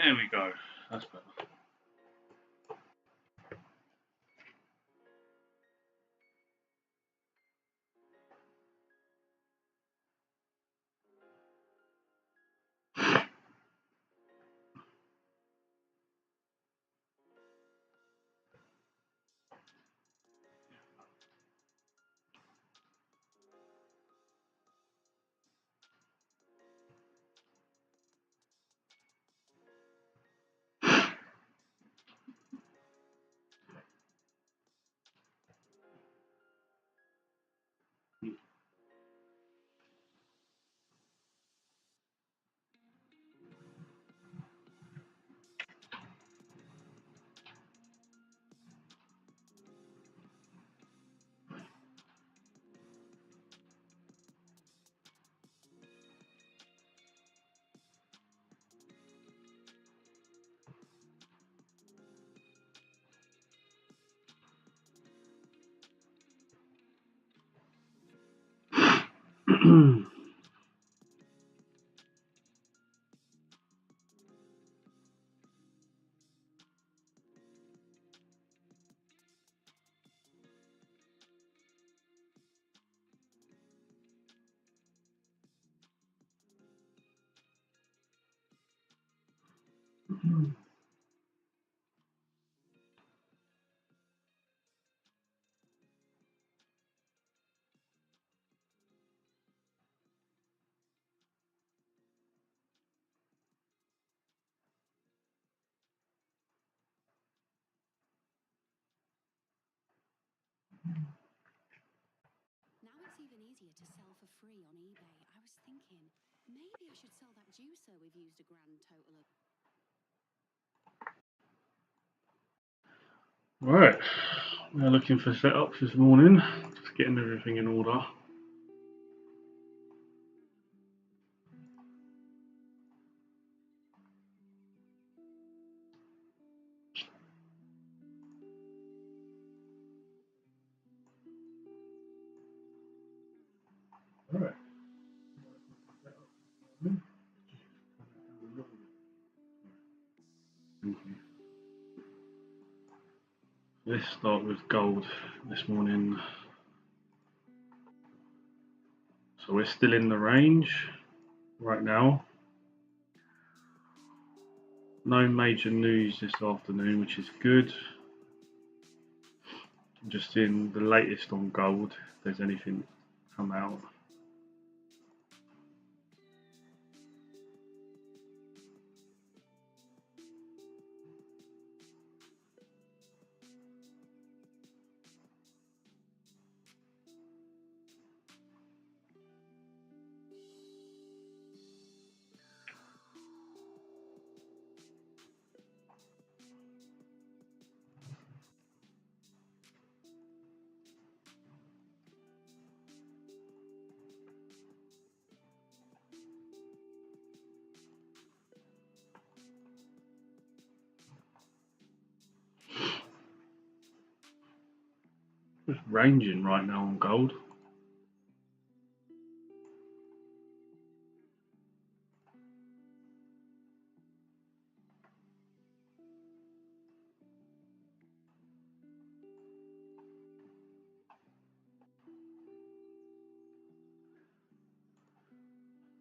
There we go. That's better. Now it's even easier to sell for free on eBay. I was thinking, maybe I should sell that juicer we've used a grand total of. Right, we're looking for setups this morning, just getting everything in order. Right. Let's start with gold this morning. So we're still in the range right now. No major news this afternoon, which is good. Just in the latest on gold, if there's anything come out. Just ranging right now on gold.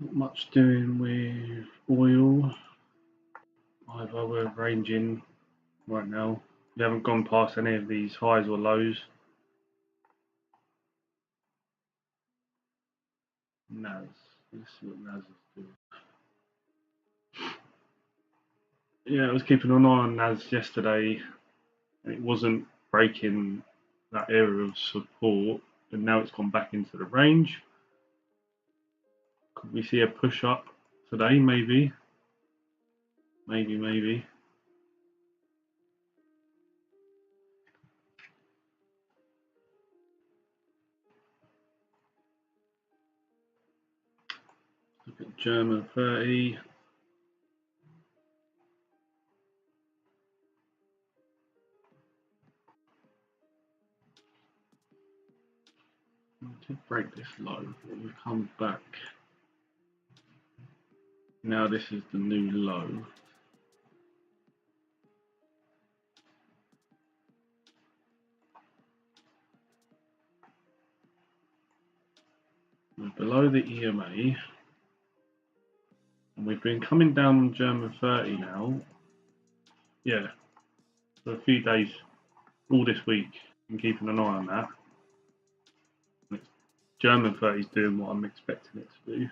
Not much doing with oil. Either we're ranging right now. We haven't gone past any of these highs or lows. NAS. Let's see what NAS is doing. Yeah, I was keeping an eye on NAS yesterday, and it wasn't breaking that area of support, and now it's gone back into the range. Could we see a push up today? Maybe. Maybe. Look at German 30. To break this low, we've come back. Now this is the new low. we're below the EMA, and we've been coming down on German 30 now. Yeah, for a few days, all this week, and keeping an eye on that. And it's German 30 is doing what I'm expecting it to do.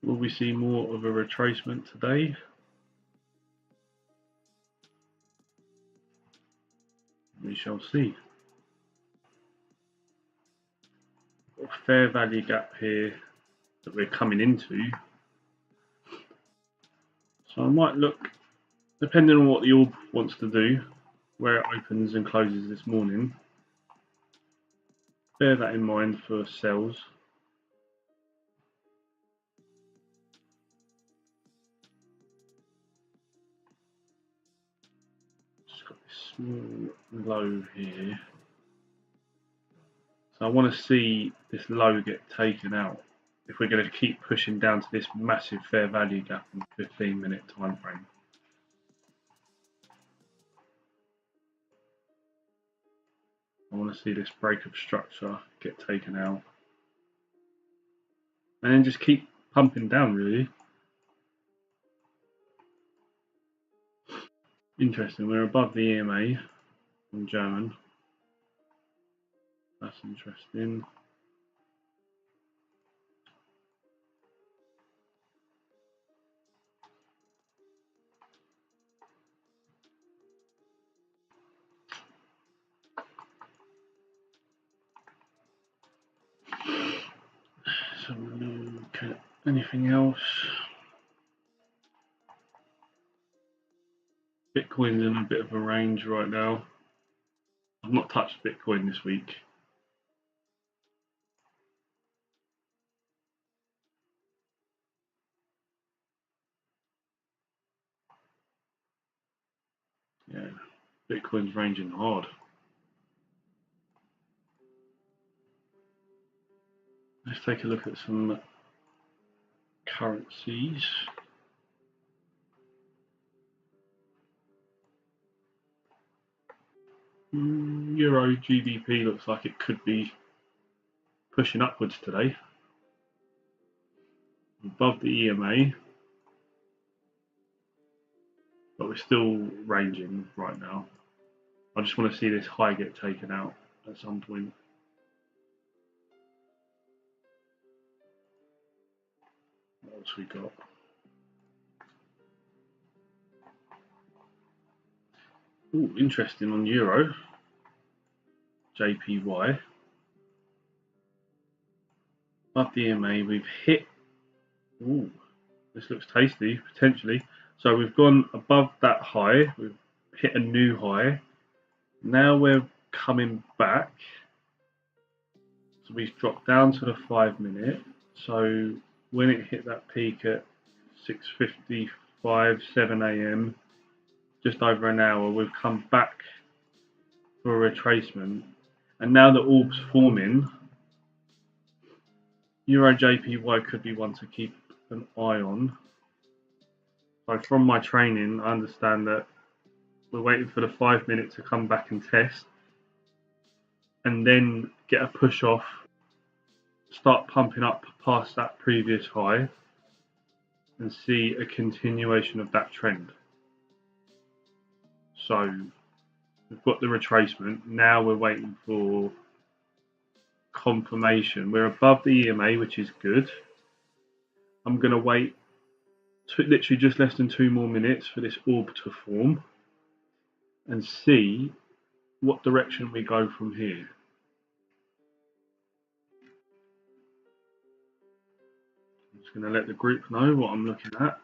Will we see more of a retracement today? We shall see. Got a fair value gap here that we're coming into. So I might look, depending on what the orb wants to do, where it opens and closes this morning. Bear that in mind for sells. Just got this small low here. So I want to see this low get taken out if we're going to keep pushing down to this massive fair value gap in the 15-minute time frame. I want to see this break of structure get taken out. And then just keep pumping down, really. Interesting, we're above the EMA on German. That's interesting. So look at anything else. Bitcoin's in a bit of a range right now. I've not touched Bitcoin this week. Yeah, Bitcoin's ranging hard. Let's take a look at some currencies. Euro GBP looks like it could be pushing upwards today. Above the EMA. But we're still ranging right now. I just want to see this high get taken out at some point. What else we got? Ooh, interesting on Euro. JPY. Above the EMA, we've hit. Ooh, this looks tasty, potentially. So we've gone above that high. We've hit a new high. Now we're coming back. So we've dropped down to the 5-minute. So when it hit that peak at 6:55, 7 a.m., just over an hour, we've come back for a retracement. And now the orb's forming, Euro JPY could be one to keep an eye on. So from my training, I understand that we're waiting for the 5-minute to come back and test, and then get a push off, start pumping up past that previous high, and see a continuation of that trend. So we've got the retracement. Now we're waiting for confirmation. We're above the EMA, which is good. I'm going to wait literally just less than 2 more minutes for this orb to form and see what direction we go from here. I'm just going to let the group know what I'm looking at.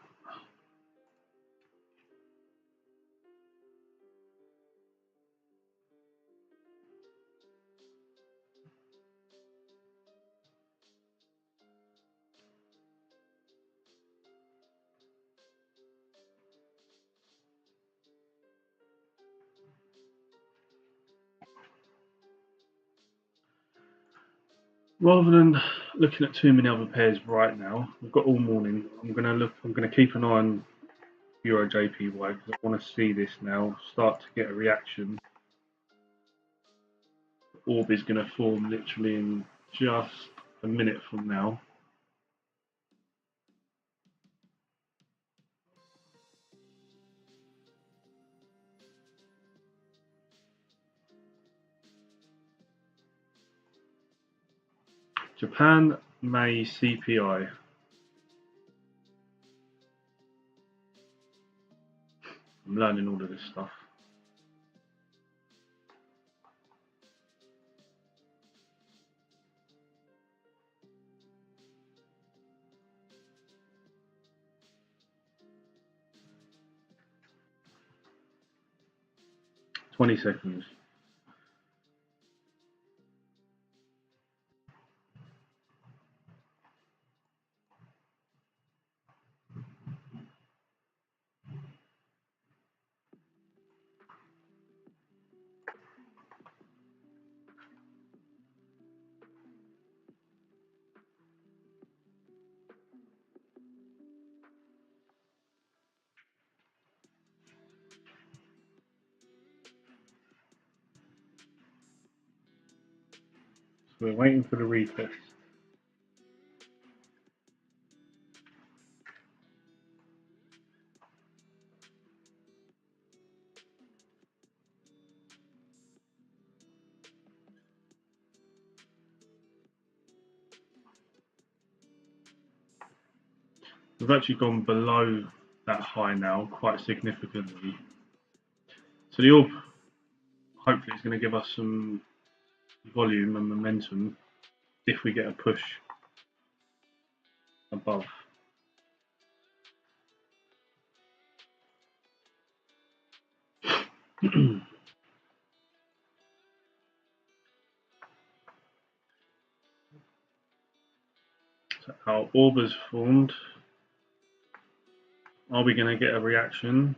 Rather than looking at too many other pairs right now, we've got all morning. I'm going to keep an eye on Euro JPY because I want to see this now start to get a reaction. The orb is going to form literally in just a minute from now. Japan May CPI. I'm learning all of this stuff. "20 seconds. So we're waiting for the retest. We've actually gone below that high now quite significantly. So the orb hopefully is going to give us some volume and momentum if we get a push above. So our orb has formed. Are we going to get a reaction?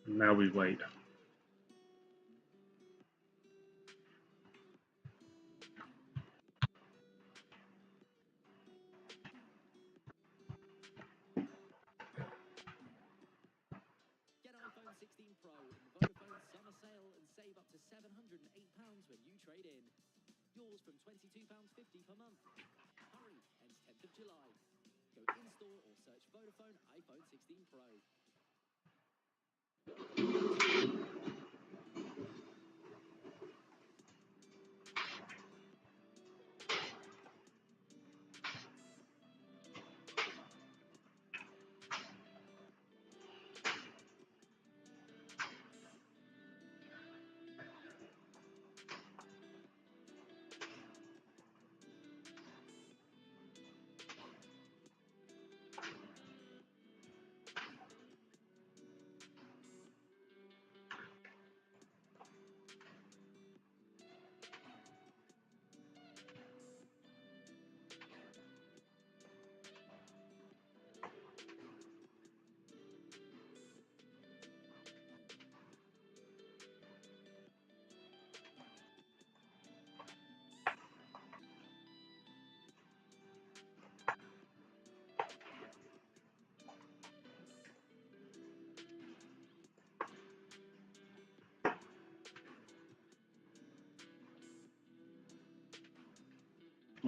And now we wait. Get iPhone 16 Pro in the Vodafone summer sale and save up to £708 when you trade in. Yours from £22.50 per month. Hurry, ends 10th of July. Go in-store or search Vodafone iPhone 16 Pro.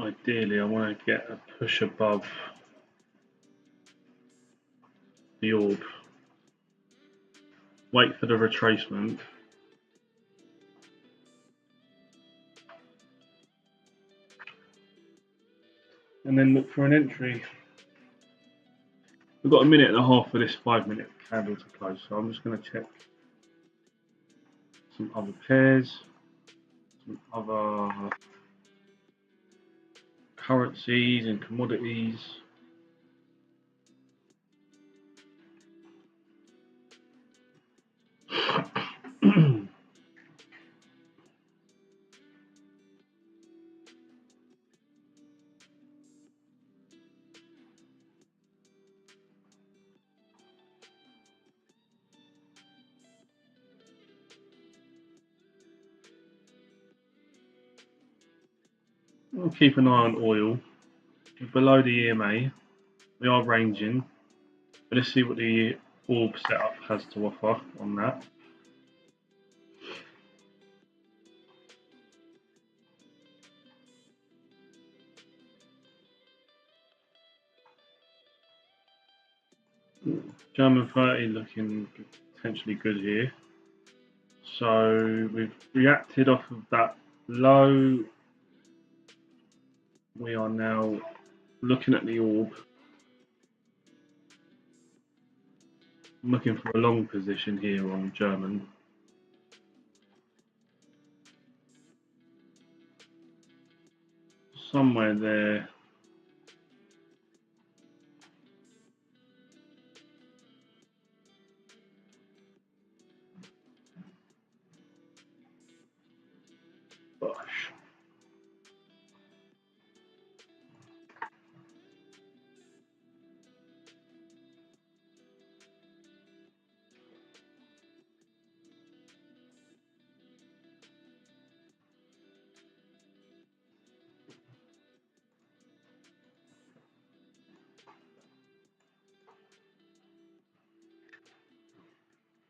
Ideally, I want to get a push above the orb. Wait for the retracement. And then look for an entry. We've got a minute and a half for this 5-minute candle to close, so I'm just going to check some other pairs, some other currencies and commodities. We'll keep an eye on oil. We're below the EMA. We are ranging. But let's see what the orb setup has to offer on that. German 30 looking potentially good here. So we've reacted off of that low. We are now looking at the orb. I'm looking for a long position here on German. Somewhere there. Gosh.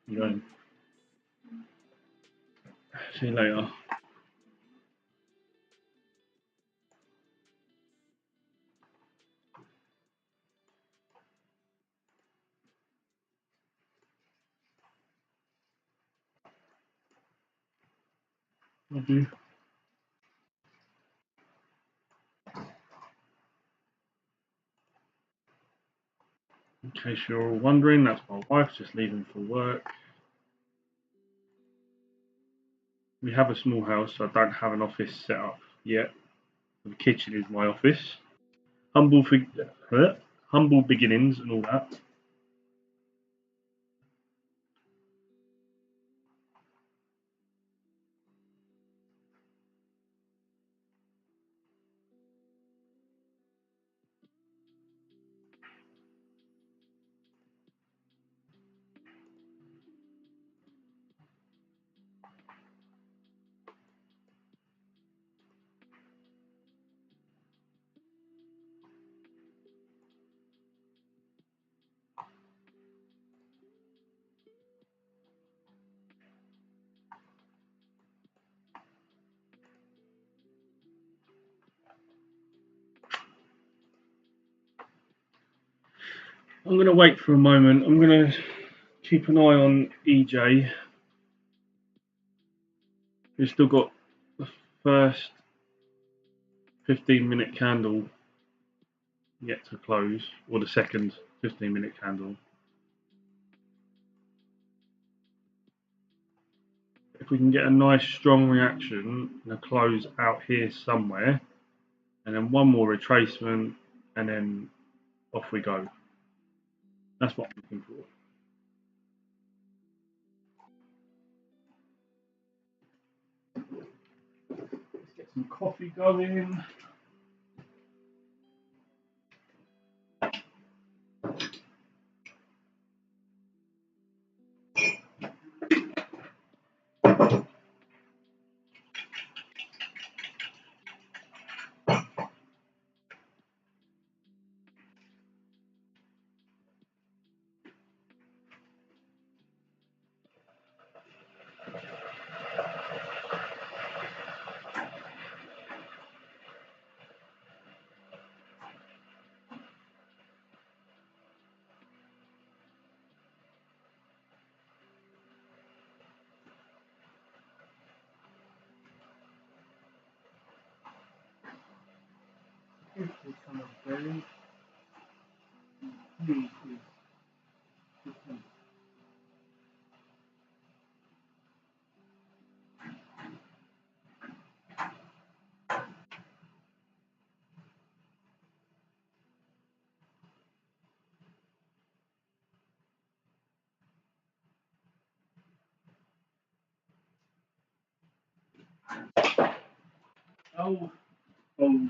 I'm going. See you later. Love you. In case you're all wondering, that's my wife just leaving for work. We have a small house, so I don't have an office set up yet. The kitchen is my office. Humble beginnings and all that. I'm going to wait for a moment. I'm going to keep an eye on EJ. We've still got the first 15-minute candle yet to close, or the second 15-minute candle. If we can get a nice strong reaction and a close out here somewhere, and then one more retracement, and then off we go. That's what I'm looking for. Let's get some coffee going. Oh, balls.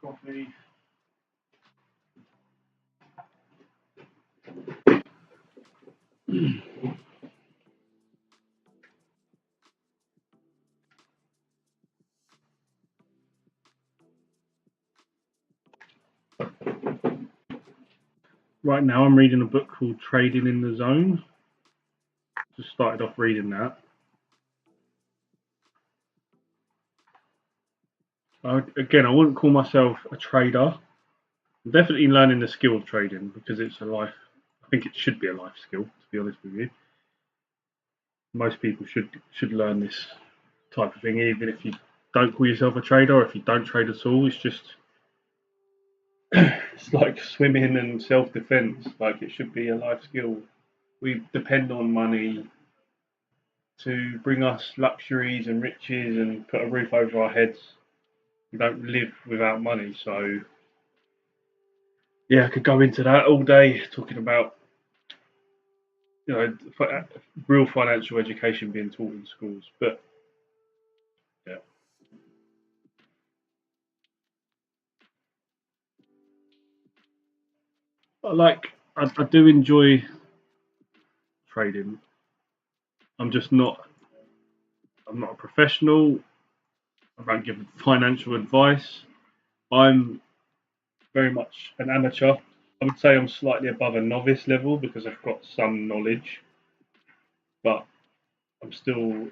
coffee. Right now I'm reading a book called Trading in the Zone. Just started off reading that. Again, I wouldn't call myself a trader. I'm definitely learning the skill of trading because it's a life. I think it should be a life skill, to be honest with you. Most people should learn this type of thing, even if you don't call yourself a trader or if you don't trade at all. It's just it's like swimming and self-defense. Like it should be a life skill. We depend on money to bring us luxuries and riches and put a roof over our heads. We don't live without money, so yeah, I could go into that all day talking about real financial education being taught in schools. But yeah, I do enjoy trading. I'm just not. I'm not a professional. I don't give financial advice. I'm very much an amateur. I would say I'm slightly above a novice level because I've got some knowledge, but I'm still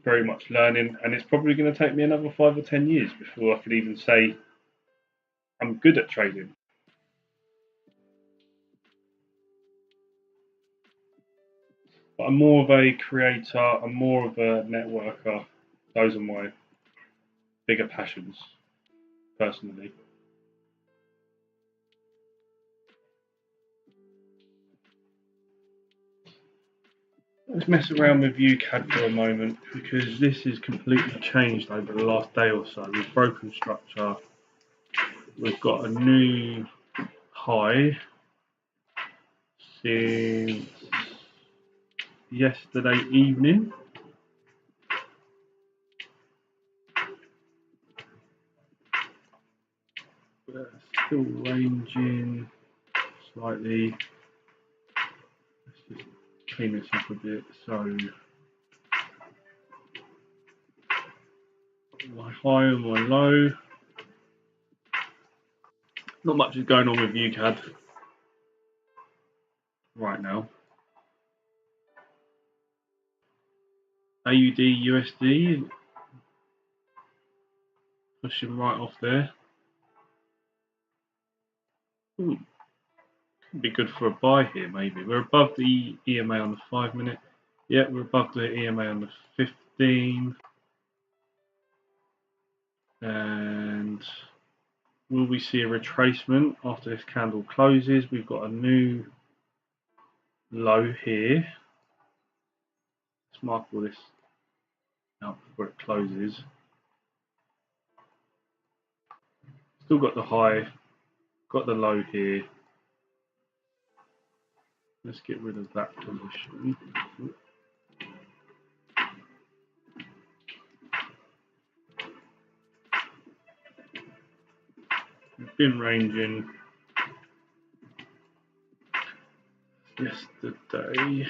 very much learning, and it's probably going to take me another 5 or 10 years before I could even say I'm good at trading. But I'm more of a creator, I'm more of a networker. Those are my bigger passions, personally. Let's mess around with UCAD for a moment because this has completely changed over the last day or so. We've broken structure. We've got a new high since yesterday evening. Still ranging slightly. Let's just clean this up a bit. So my high and my low. Not much is going on with UCAD right now. AUD USD pushing right off there. Ooh, could be good for a buy here, maybe. We're above the EMA on the 5 minute. Yeah, we're above the EMA on the 15. And will we see a retracement after this candle closes? We've got a new low here. Let's mark all this out before it closes. Still got the high, got the low here. Let's get rid of that position. We've been ranging yesterday.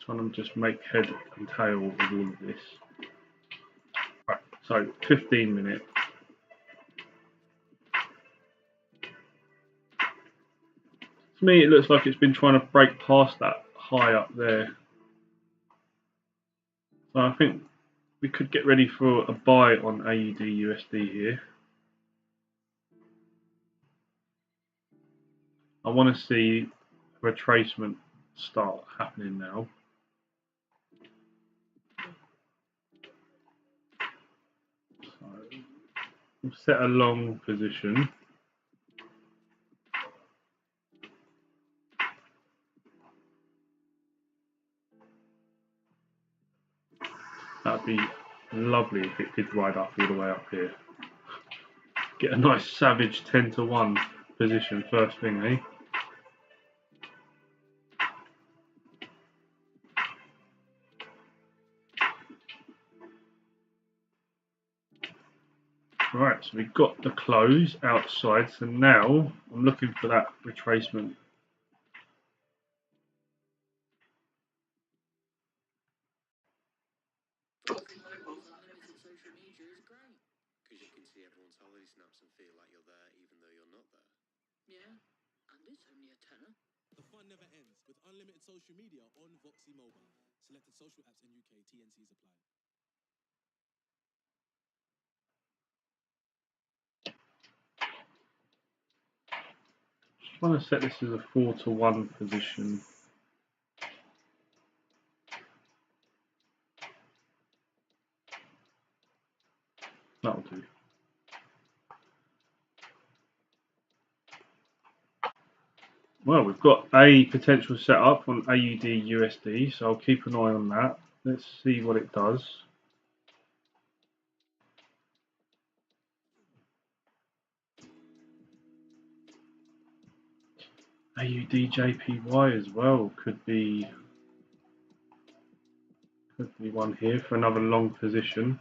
Trying to just make head and tail of all of this. Right, so 15 minute. To me, it looks like it's been trying to break past that high up there. So I think we could get ready for a buy on AUD USD here. I want to see retracement start happening now. So we'll set a long position. That'd be lovely if it could ride up all the way up here. Get a nice savage 10-to-1 position first thing, eh? Right, so we've got the close outside, so now I'm looking for that retracement. Unlimited social media is great. Because you can see everyone's holiday snaps and feel like you're there even though you're not there. Yeah, and it's only a tenner. The fun never ends with unlimited social media on Voxy Mobile. Selected social apps in UK, TNCs apply. I'm going to set this as a 4-to-1 position. That'll do. Well, we've got a potential setup on AUD USD, so I'll keep an eye on that. Let's see what it does. AUD JPY as well could be one here for another long position.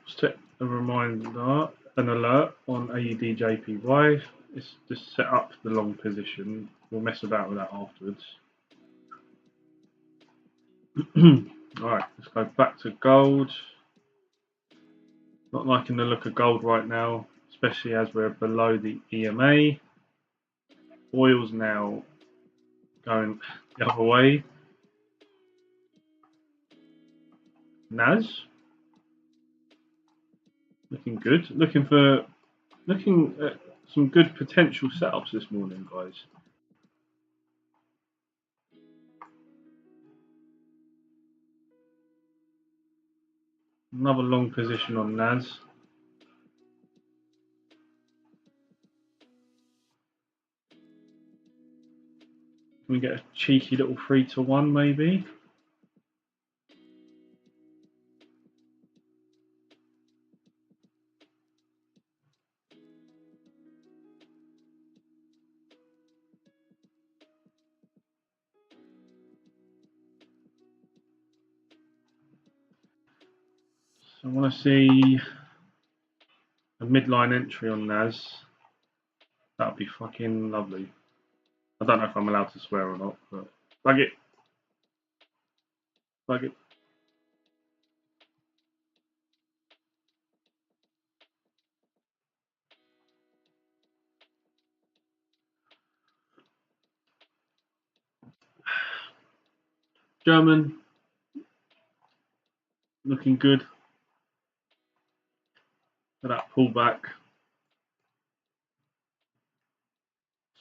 Set a reminder, an alert on AUD JPY. It's just set up the long position. We'll mess about with that afterwards. Alright, let's go back to gold. Not liking the look of gold right now, especially as we're below the EMA. Oil's now going the other way. NAS looking good. Looking at some good potential setups this morning, guys. Another long position on NAS. Can we get a cheeky little 3-to-1 maybe? So I want to see a midline entry on NAS. That would be fucking lovely. I don't know if I'm allowed to swear or not, but bug it. Bug it. German looking good for that pullback.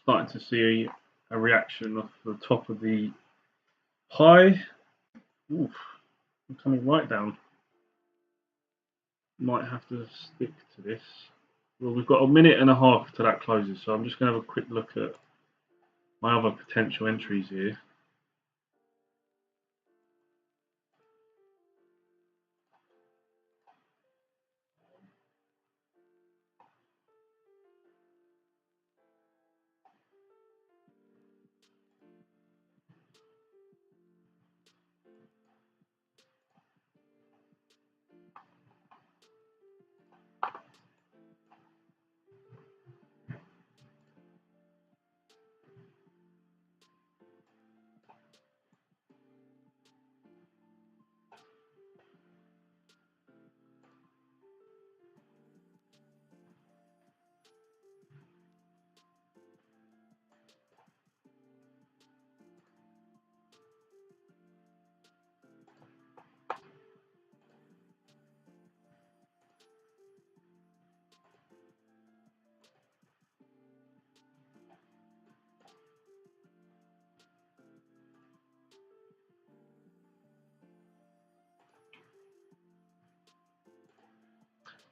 Starting to see a reaction off the top of the high. Oof, I'm coming right down. Might have to stick to this. Well, we've got a minute and a half to that closes, so I'm just going to have a quick look at my other potential entries here.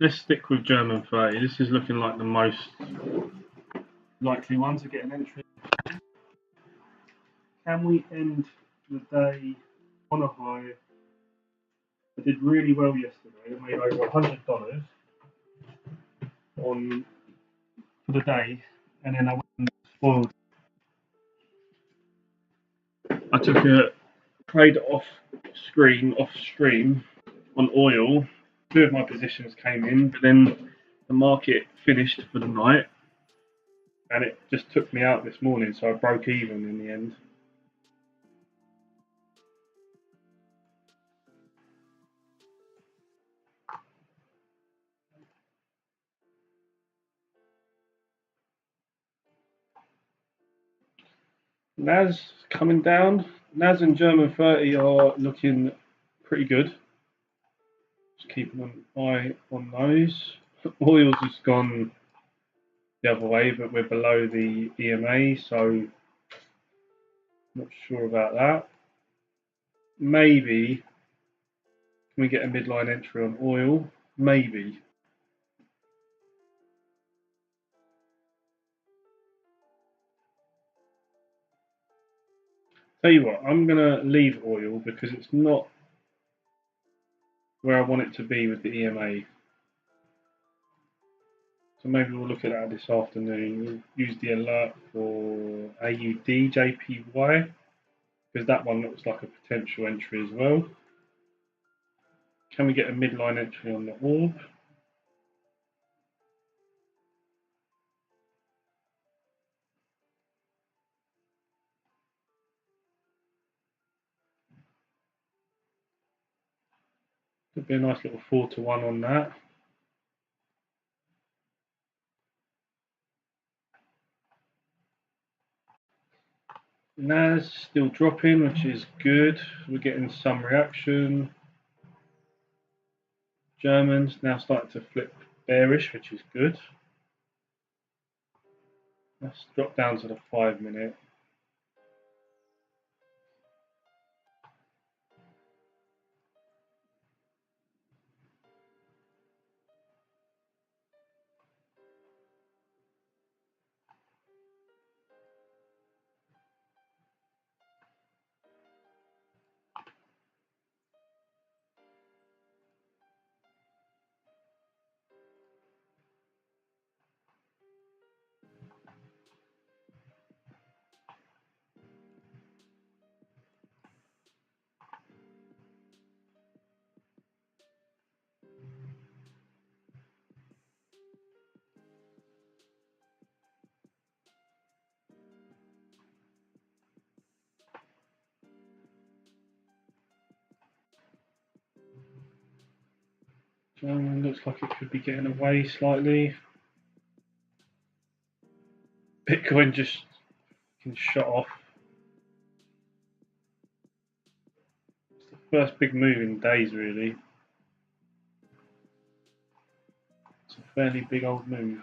Let's stick with German 30. This is looking like the most likely one to get an entry. Can we end the day on a high? I did really well yesterday. I made over $100 for the day, and then I went and spoiled I took a trade off stream on oil. Two of my positions came in, but then the market finished for the night, and it just took me out this morning, so I broke even in the end. NAS coming down. NAS and German 30 are looking pretty good. Just keeping an eye on those. Oils has gone the other way, but we're below the EMA, so not sure about that. Maybe can we get a midline entry on oil? Maybe. Tell you what, I'm gonna leave oil because it's not where I want it to be with the EMA. So maybe we'll look at that this afternoon. We'll use the alert for AUD JPY because that one looks like a potential entry as well. Can we get a midline entry on the orb? Could be a nice little 4-to-1 on that. NAS still dropping, which is good. We're getting some reaction. Germans now starting to flip bearish, which is good. Let's drop down to the 5-minute. German looks like it could be getting away slightly. Bitcoin just shot off. It's the first big move in days, really. It's a fairly big old move.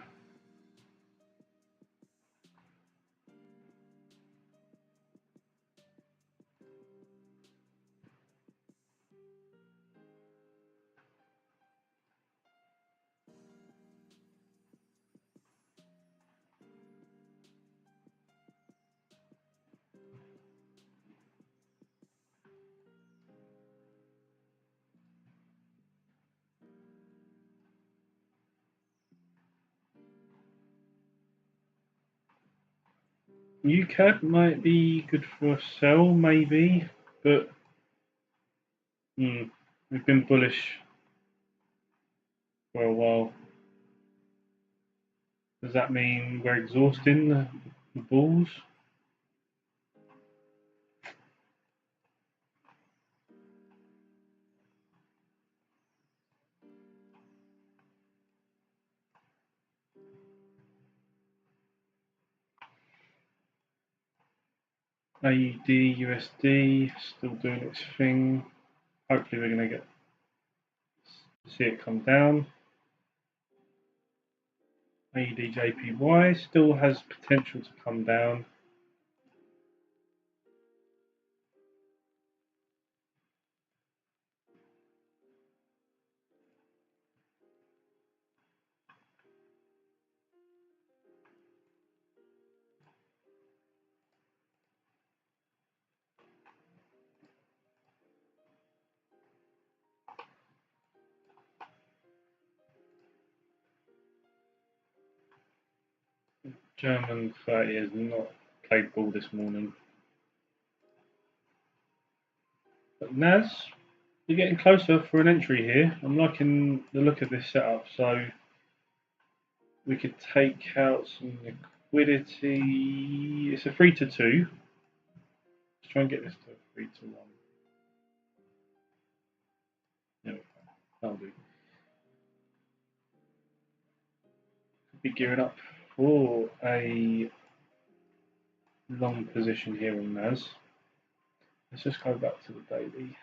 UCAD might be good for a sell, maybe, but we've been bullish for a while. Does that mean we're exhausting the bulls? AUD, USD, still doing its thing. Hopefully we're going to see it come down. AUD, JPY still has potential to come down. German 30 has not played ball this morning. But Naz, you're getting closer for an entry here. I'm liking the look of this setup. So we could take out some liquidity. It's a 3 to 2. Let's try and get this to a 3 to 1. There we go. That'll do. Could be gearing up for a long position here on Naz. Let's just go back to the daily.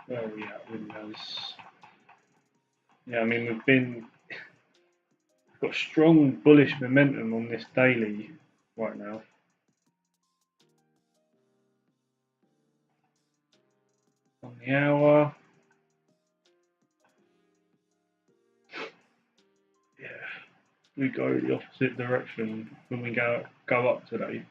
Where are we at with Naz? Yeah, I mean we've got strong bullish momentum on this daily right now. On the hour, yeah, we go the opposite direction when we go up today.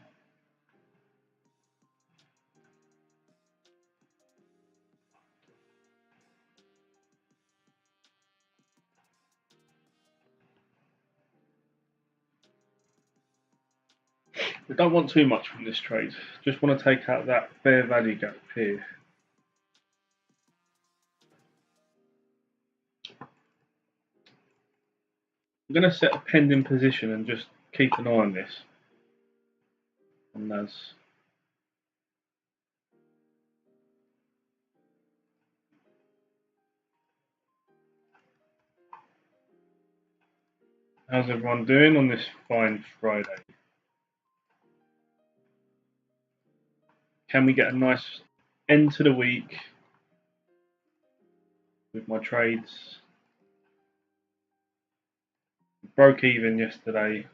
We don't want too much from this trade. Just want to take out that fair value gap here. I'm going to set a pending position and just keep an eye on this. And Naz. How's everyone doing on this fine Friday? Can we get a nice end to the week with my trades? We broke even yesterday,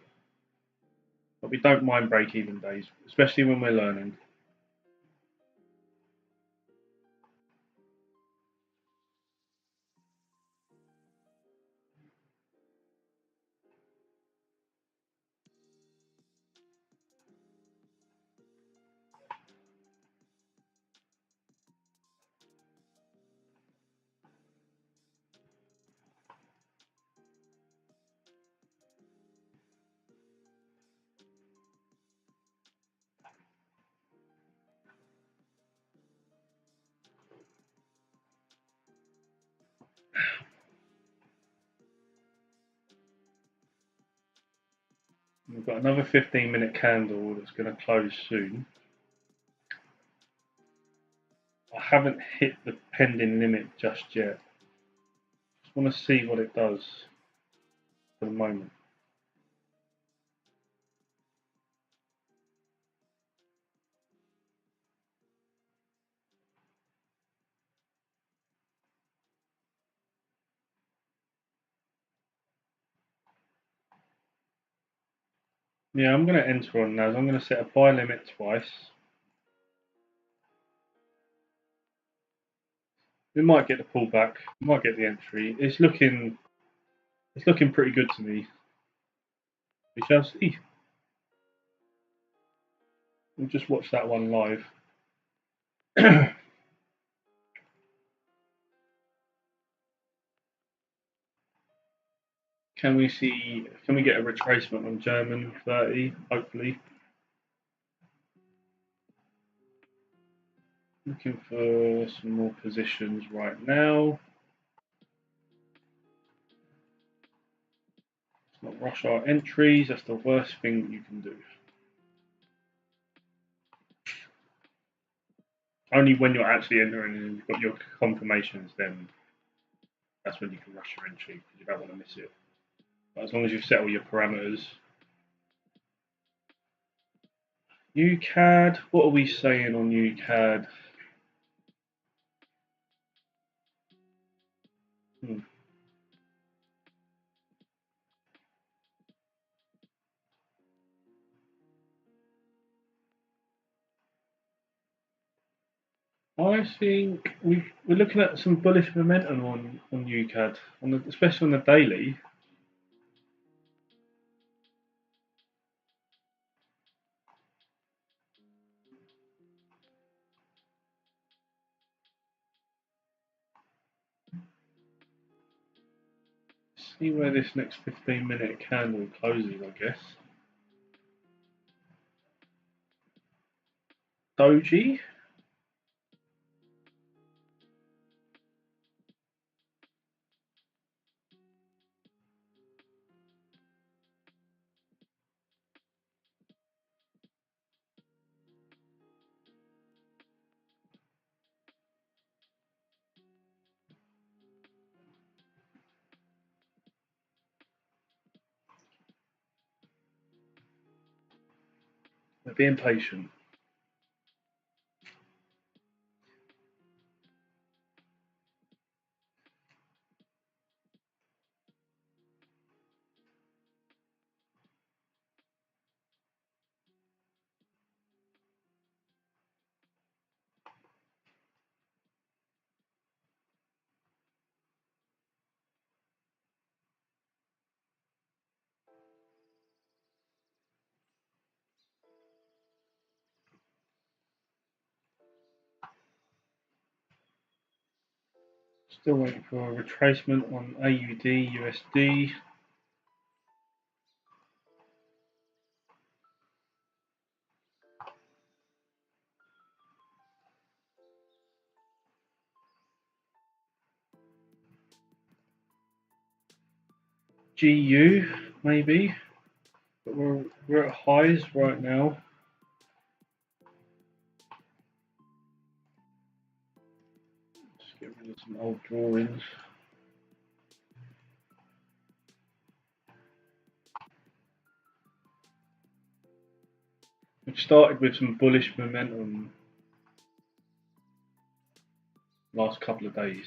but we don't mind break-even days, especially when we're learning. We've got another 15-minute candle that's going to close soon. I haven't hit the pending limit just yet. Just want to see what it does for the moment. Yeah, I'm going to enter on Naz. I'm going to set a buy limit twice. We might get the pullback. We might get the entry. It's looking pretty good to me. We shall see. We'll just watch that one live. Can we get a retracement on German 30, hopefully? Looking for some more positions right now. Let's not rush our entries, that's the worst thing you can do. Only when you're actually entering and you've got your confirmations, then that's when you can rush your entry, because you don't want to miss it. But as long as you've set all your parameters. UCAD, what are we saying on UCAD? I think we're looking at some bullish momentum on UCAD, especially on the daily. See where this next 15-minute candle closes, I guess. Doji. They're being patient. Still waiting for a retracement on AUD USD. GU maybe, but we're at highs right now. Just get rid of some old drawings. We've started with some bullish momentum last couple of days.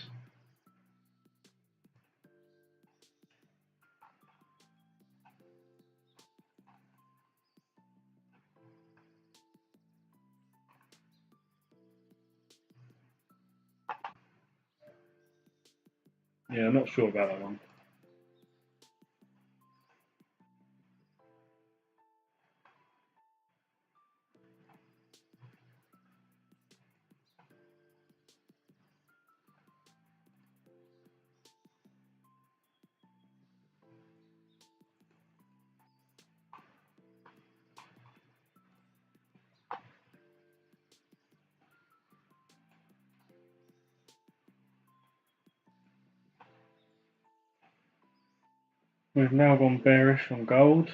Yeah, I'm not sure about that one. We've now gone bearish on gold.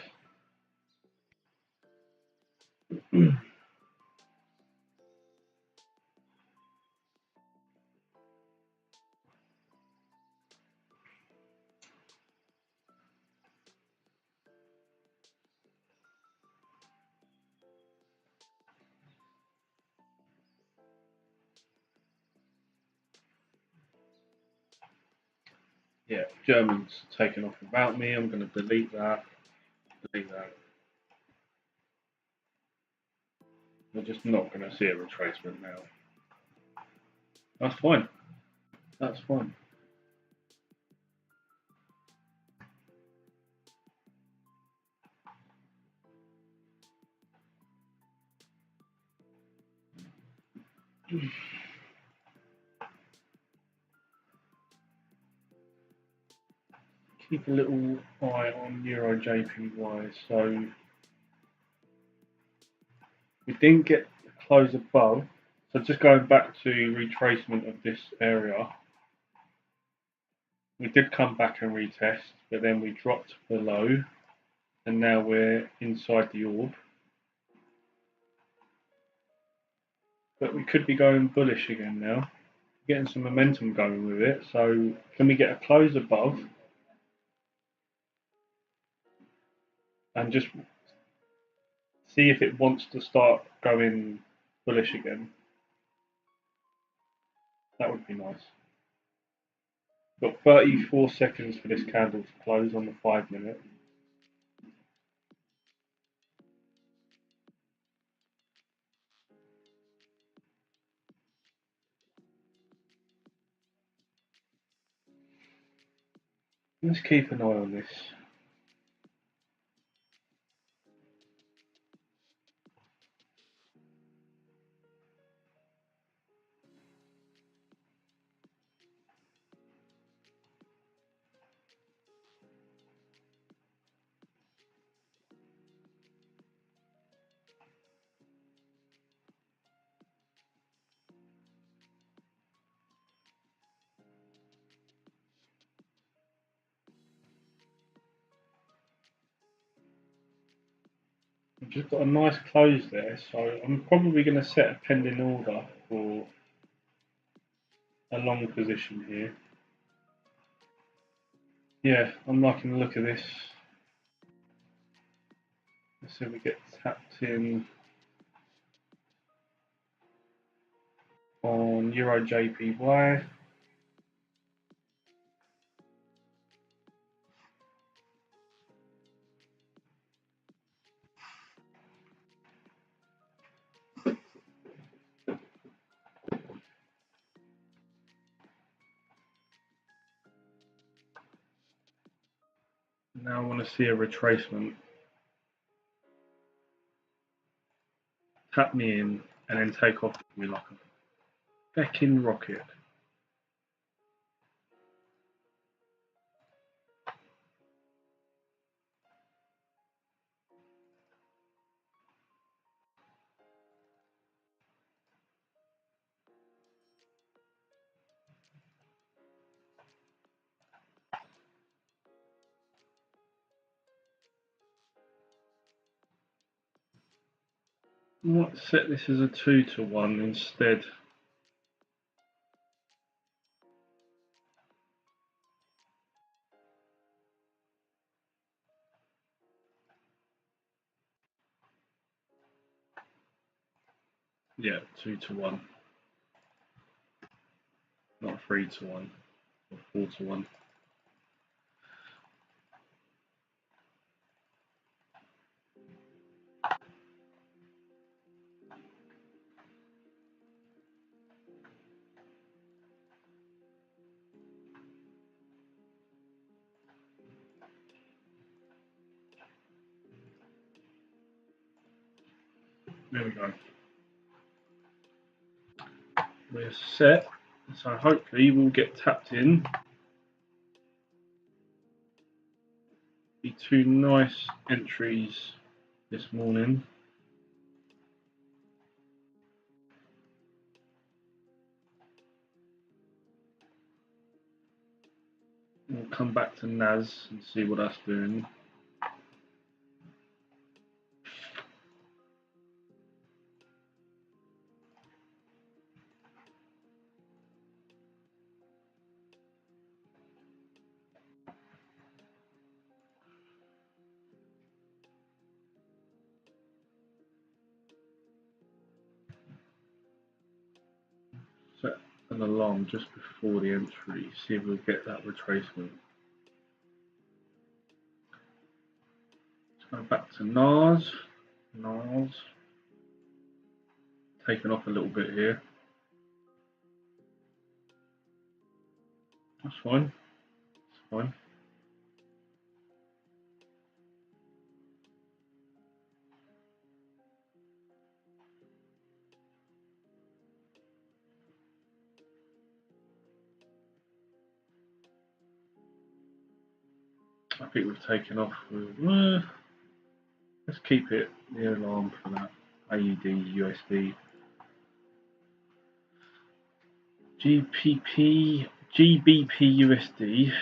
Yeah, German's taken off without me. I'm going to delete that. Delete that. We're just not going to see a retracement now. That's fine. That's fine. Keep a little eye on Euro JPY. So we didn't get close above. So just going back to retracement of this area, we did come back and retest, but then we dropped below, and now we're inside the orb. But we could be going bullish again now, getting some momentum going with it. So can we get a close above and just see if it wants to start going bullish again? That would be nice. Got 34 seconds for this candle to close on the 5 minute. Let's keep an eye on this. We've just got a nice close there, so I'm probably going to set a pending order for a long position here. Yeah, I'm liking the look of this. Let's see if we get tapped in. on Euro JPY. Now I want to see a retracement. Tap me in and then take off with me like a feckin' rocket. I might set this as a 2-to-1 instead. Yeah, 2-to-1. Not 3-to-1 or 4-to-1. There we go. We're set, so hopefully we'll get tapped in. Be two nice entries this morning. We'll come back to NAS and see what that's doing. Set an alarm just before the entry, see if we'll get that retracement. Let's go back to NAS. NAS. Taking off a little bit here. That's fine. That's fine. I think we've taken off. Let's keep it the alarm for that. AUD, USD, GBP, USD.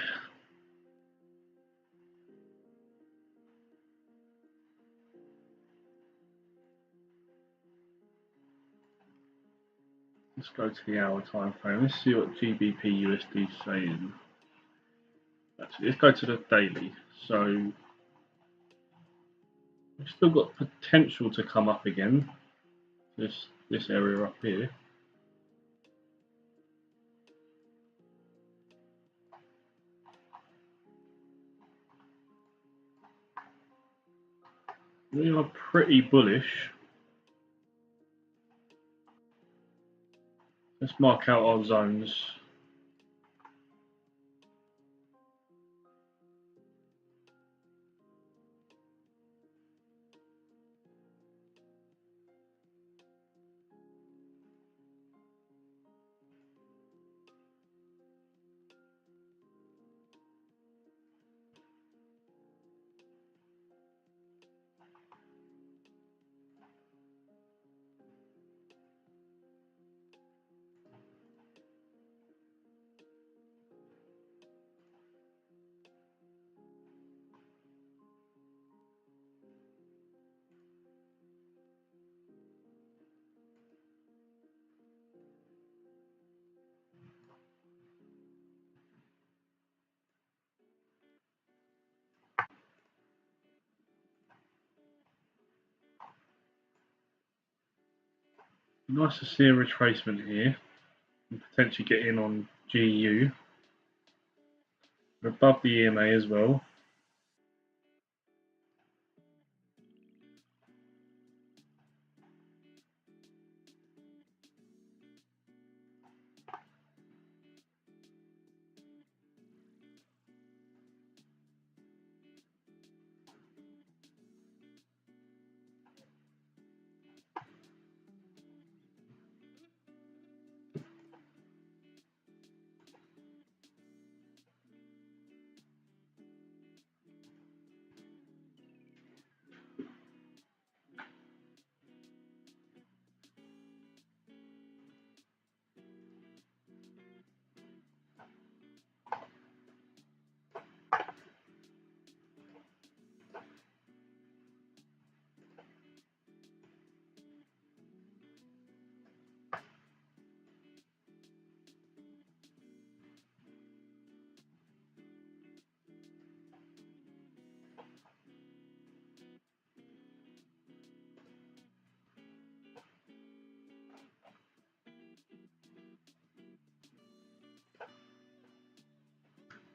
Let's go to the hour time frame. Let's see what GBP USD is saying. Actually, let's go to the daily. So we've still got potential to come up again. This area up here. We are pretty bullish. Let's mark out our zones. Nice to see a retracement here. and potentially get in on GU. We're above the EMA as well.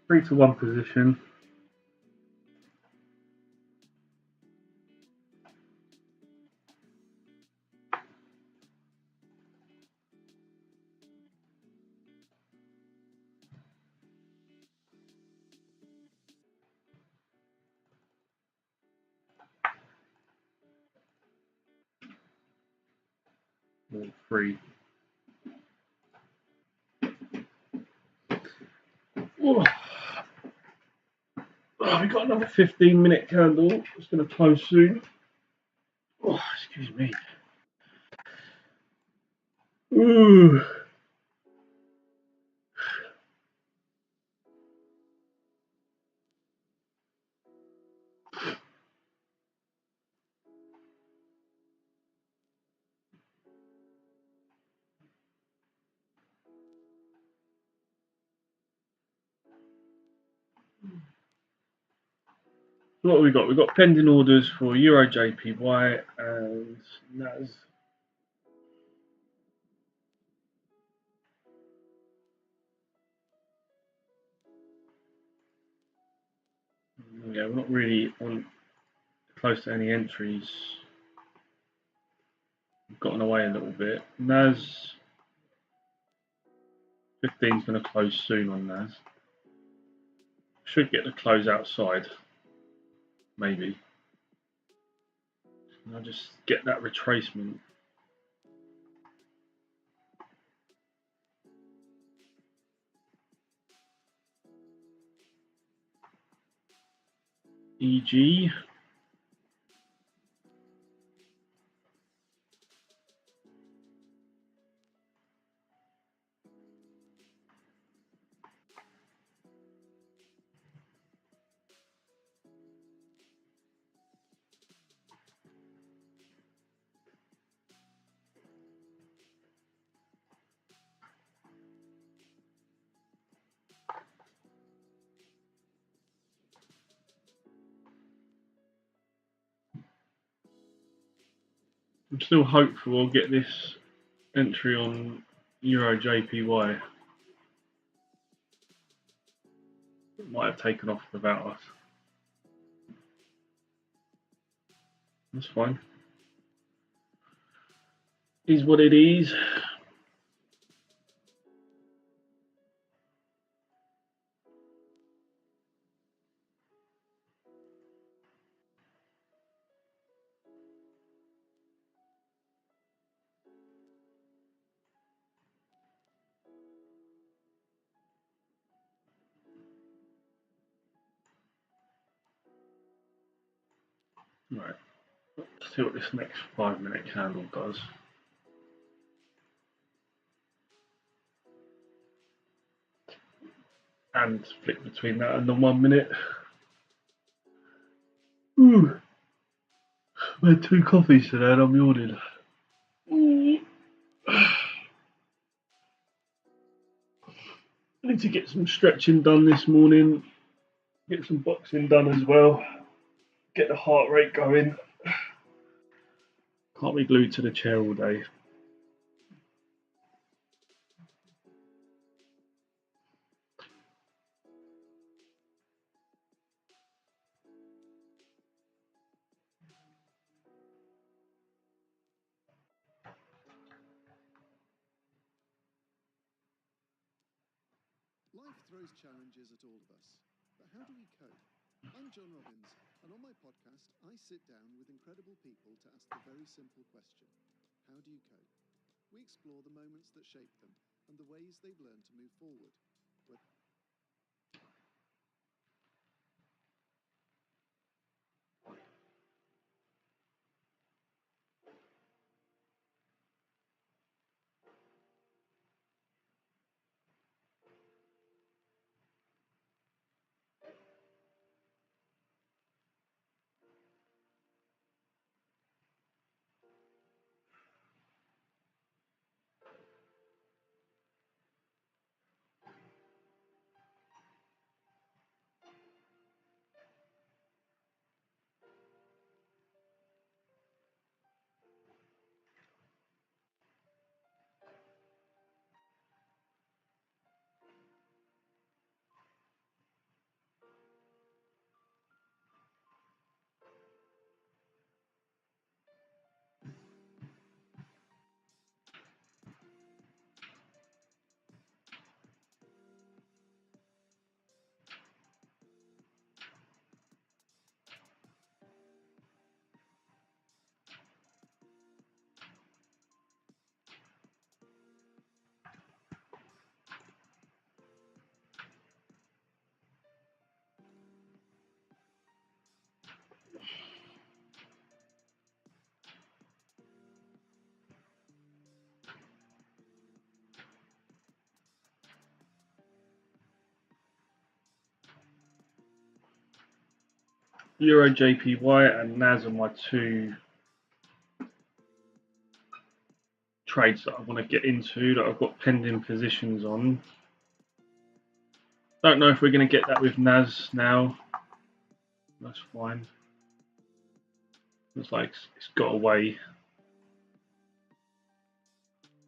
Three to one position. Or three. Oh. Oh, we've got another 15-minute candle. It's going to close soon. Oh, excuse me. Ooh. What have we got? We've got pending orders for Euro JPY and NAS. Yeah, we're not really on close to any entries. We've gotten away a little bit. NAS 15 is going to close soon on NAS. Should get the close outside, maybe. And I'll just get that retracement. EG. I'm still hopeful we'll get this entry on Euro JPY. It might have taken off without us. That's fine. Is what it is. Right. Let's see what this next 5-minute candle does. And split between that and the 1 minute. Ooh. I had 2 coffees today and I'm yawning. I need to get some stretching done this morning. Get some boxing done as well. Get the heart rate going. Can't be glued to the chair all day. throws challenges at all of us. But how do we cope? I'm John Robbins, and on my podcast, I sit down with incredible people to ask the very simple question: how do you cope? We explore the moments that shape them and the ways they've learned to move forward. Euro JPY and NAS are my two trades that I want to get into, that I've got pending positions on. Don't know if we're going to get that with NAS now. That's fine. Looks like it's got away.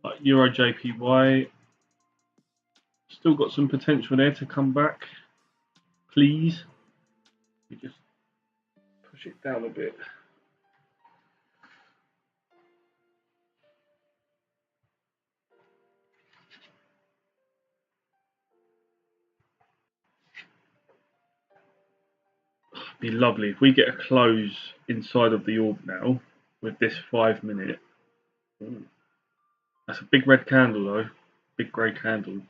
But Euro JPY, still got some potential there to come back. Please. You just push it down a bit. Be lovely if we get a close inside of the orb now with this 5 minute. Ooh. That's a big red candle though, big grey candle.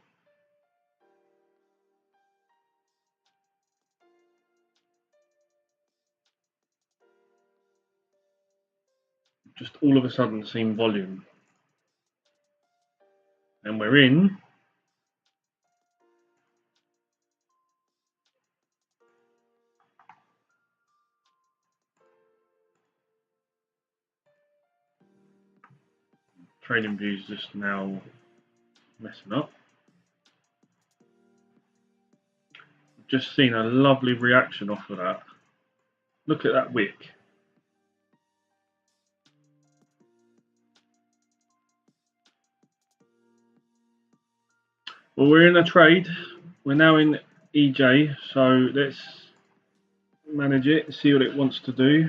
Just all of a sudden seen volume, and we're in. Trading views just now messing up. Just seen a lovely reaction off of that. Look at that wick. Well, we're in a trade. We're now in EJ, so let's manage it, see what it wants to do.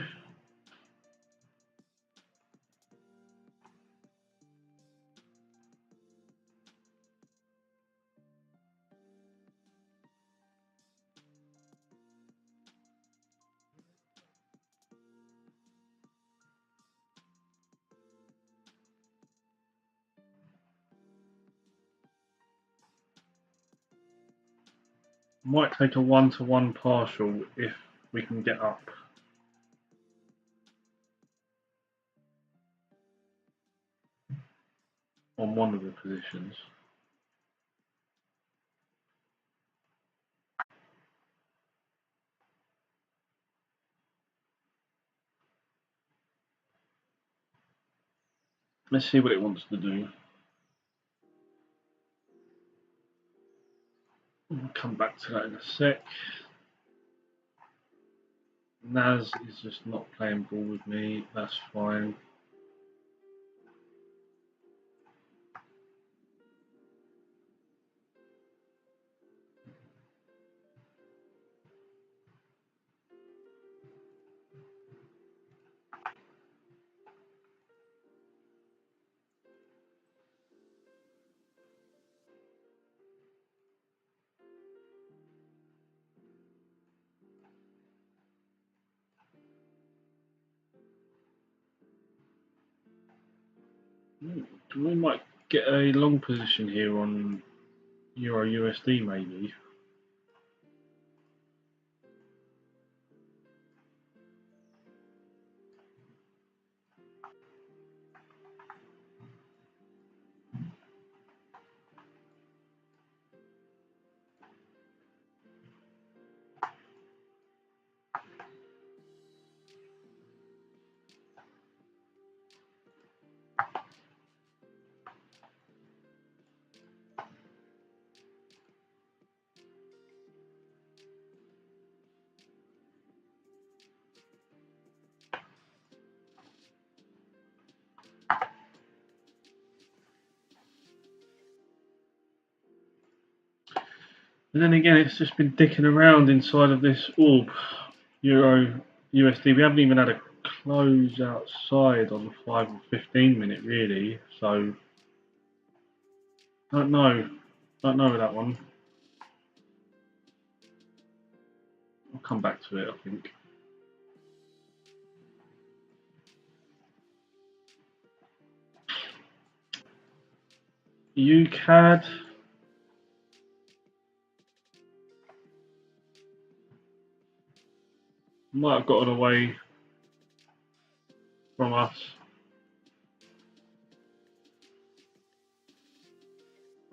Might take a 1-to-1 partial if we can get up. On one of the positions. Let's see what it wants to do. We'll come back to that in a sec. NAS is just not playing ball with me, that's fine. We might get a long position here on Euro USD maybe. And then again, it's just been dicking around inside of this orb, Euro USD. We haven't even had a close outside on the 5 or 15 minute really, so don't know with that one. I'll come back to it, I think. UCAD. Might have gotten away from us.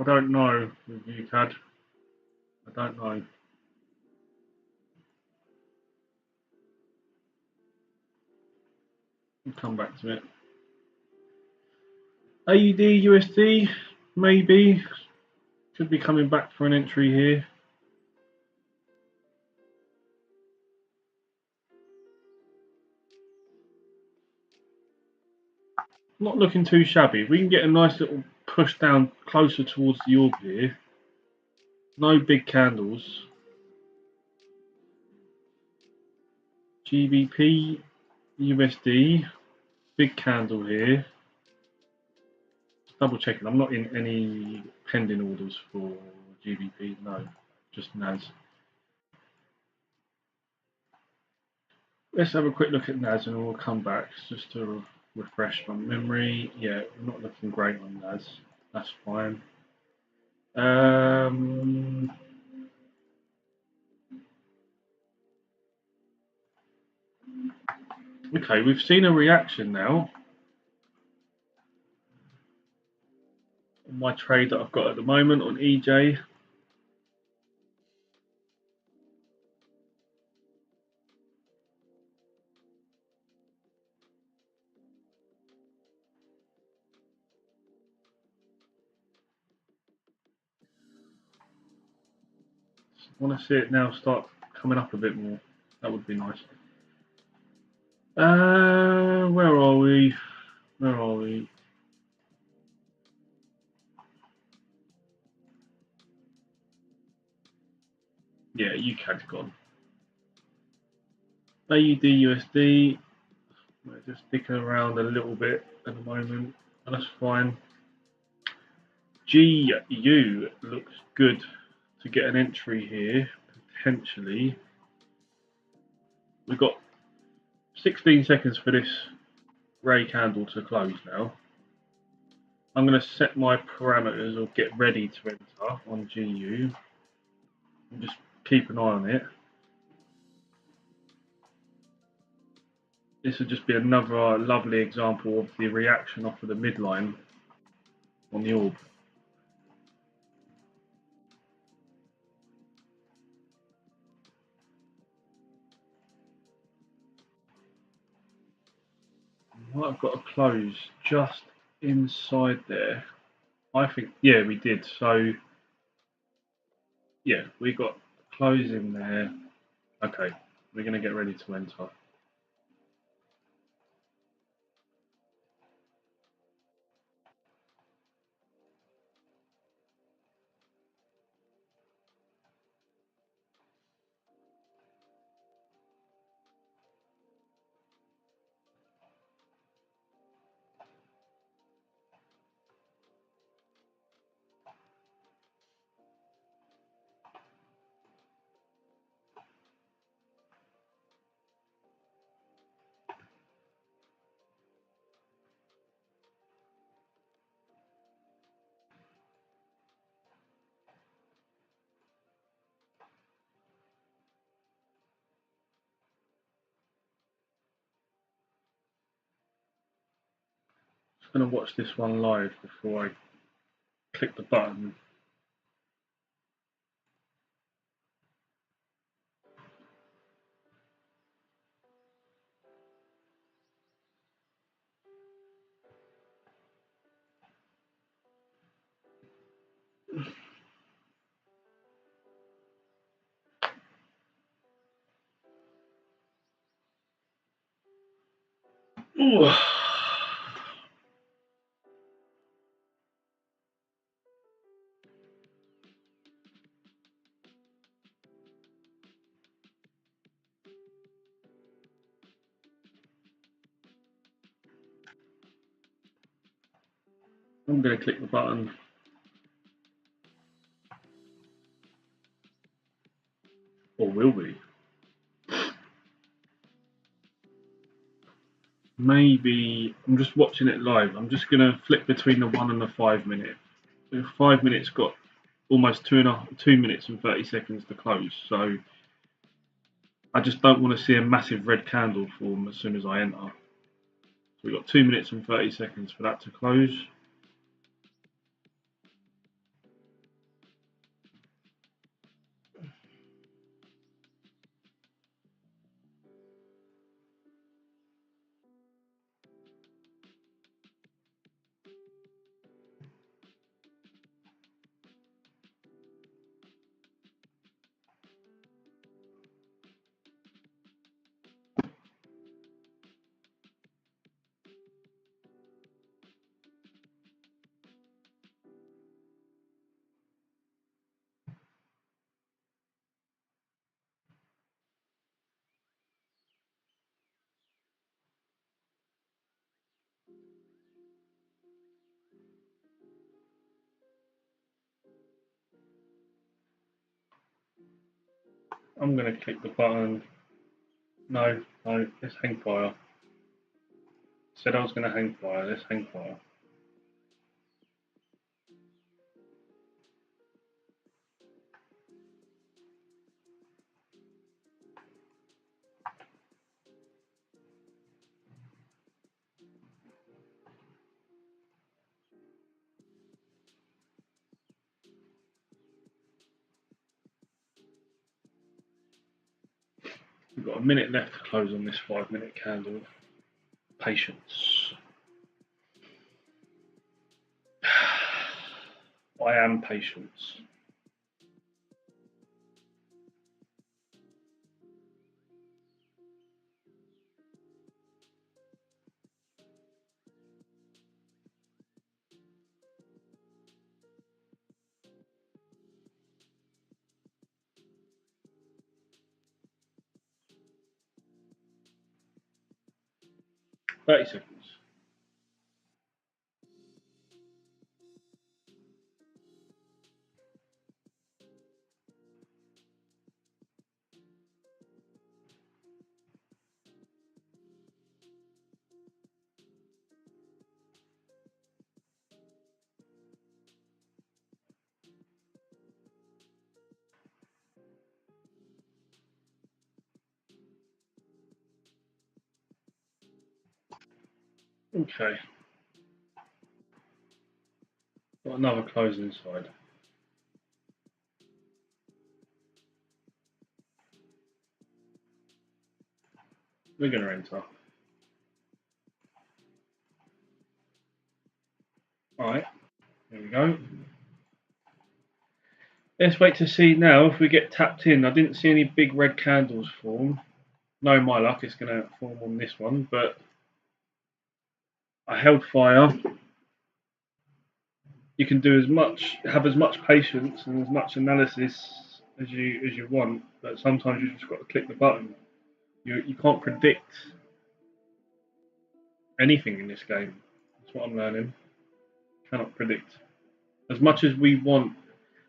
I don't know with UCAD. I don't know. I'll come back to it. AUD USD, maybe. Could be coming back for an entry here. Not looking too shabby. If we can get a nice little push down closer towards the orb here. No big candles. GBP, USD, big candle here. Double checking, I'm not in any pending orders for GBP, no, just NAS. Let's have a quick look at NAS and we'll come back just to refresh my memory. Yeah, not looking great on NAS, that's fine. Okay, we've seen a reaction now on my trade that I've got at the moment on EJ. I want to see it now start coming up a bit more. That would be nice. Where are we? Where are we? Yeah, UCAD's gone. AUD USD. We're just sticking around a little bit at the moment, and that's fine. GU looks good to get an entry here, potentially. We've got 16 seconds for this ray candle to close now. I'm going to set my parameters or get ready to enter on GU. And just keep an eye on it. This would just be another lovely example of the reaction off of the midline on the orb. Might have got a close just inside there. I think, yeah, we did. So, yeah, we got close in there. Okay, we're going to get ready to enter. going to watch this one live before I click the button. Ooh. I'm going to click the button. Or will we? Maybe I'm just watching it live. I'm just going to flip between the 1 and the 5 minute. The 5 minutes got almost 2 minutes and 30 seconds to close. So I just don't want to see a massive red candle form as soon as I enter. So we've got 2 minutes and 30 seconds for that to close. I'm going to click the button. No, let's hang fire. Said I was going to hang fire, let's hang fire. We've got a minute left to close on this 5 minute candle. Patience. I am patience. Thirty seconds. Okay. Got another close inside. We're going to enter. Alright, there we go. Let's wait to see now if we get tapped in. I didn't see any big red candles form. No, my luck, it's going to form on this one, but I held fire. You can do have as much patience and as much analysis as you want, but sometimes you just got to click the button. You can't predict anything in this game. That's what I'm learning. Cannot predict. As much as we want,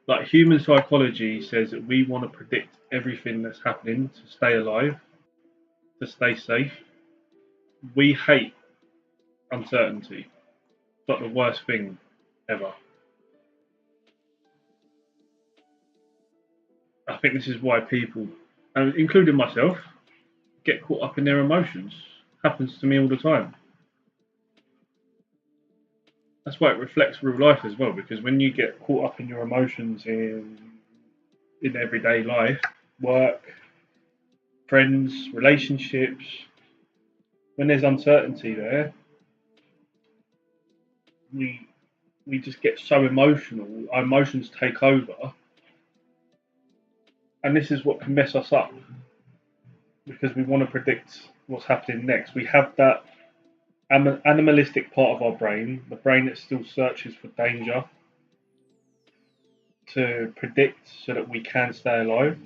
like human psychology says that we want to predict everything that's happening to stay alive, to stay safe. We hate uncertainty. It's like the worst thing ever. I think this is why people, and including myself, get caught up in their emotions. Happens to me all the time. That's why it reflects real life as well, because when you get caught up in your emotions in everyday life, work, friends, relationships, when there's uncertainty there, we we just get so emotional. Our emotions take over, and this is what can mess us up because we want to predict what's happening next. We have that animalistic part of our brain, the brain that still searches for danger to predict so that we can stay alive.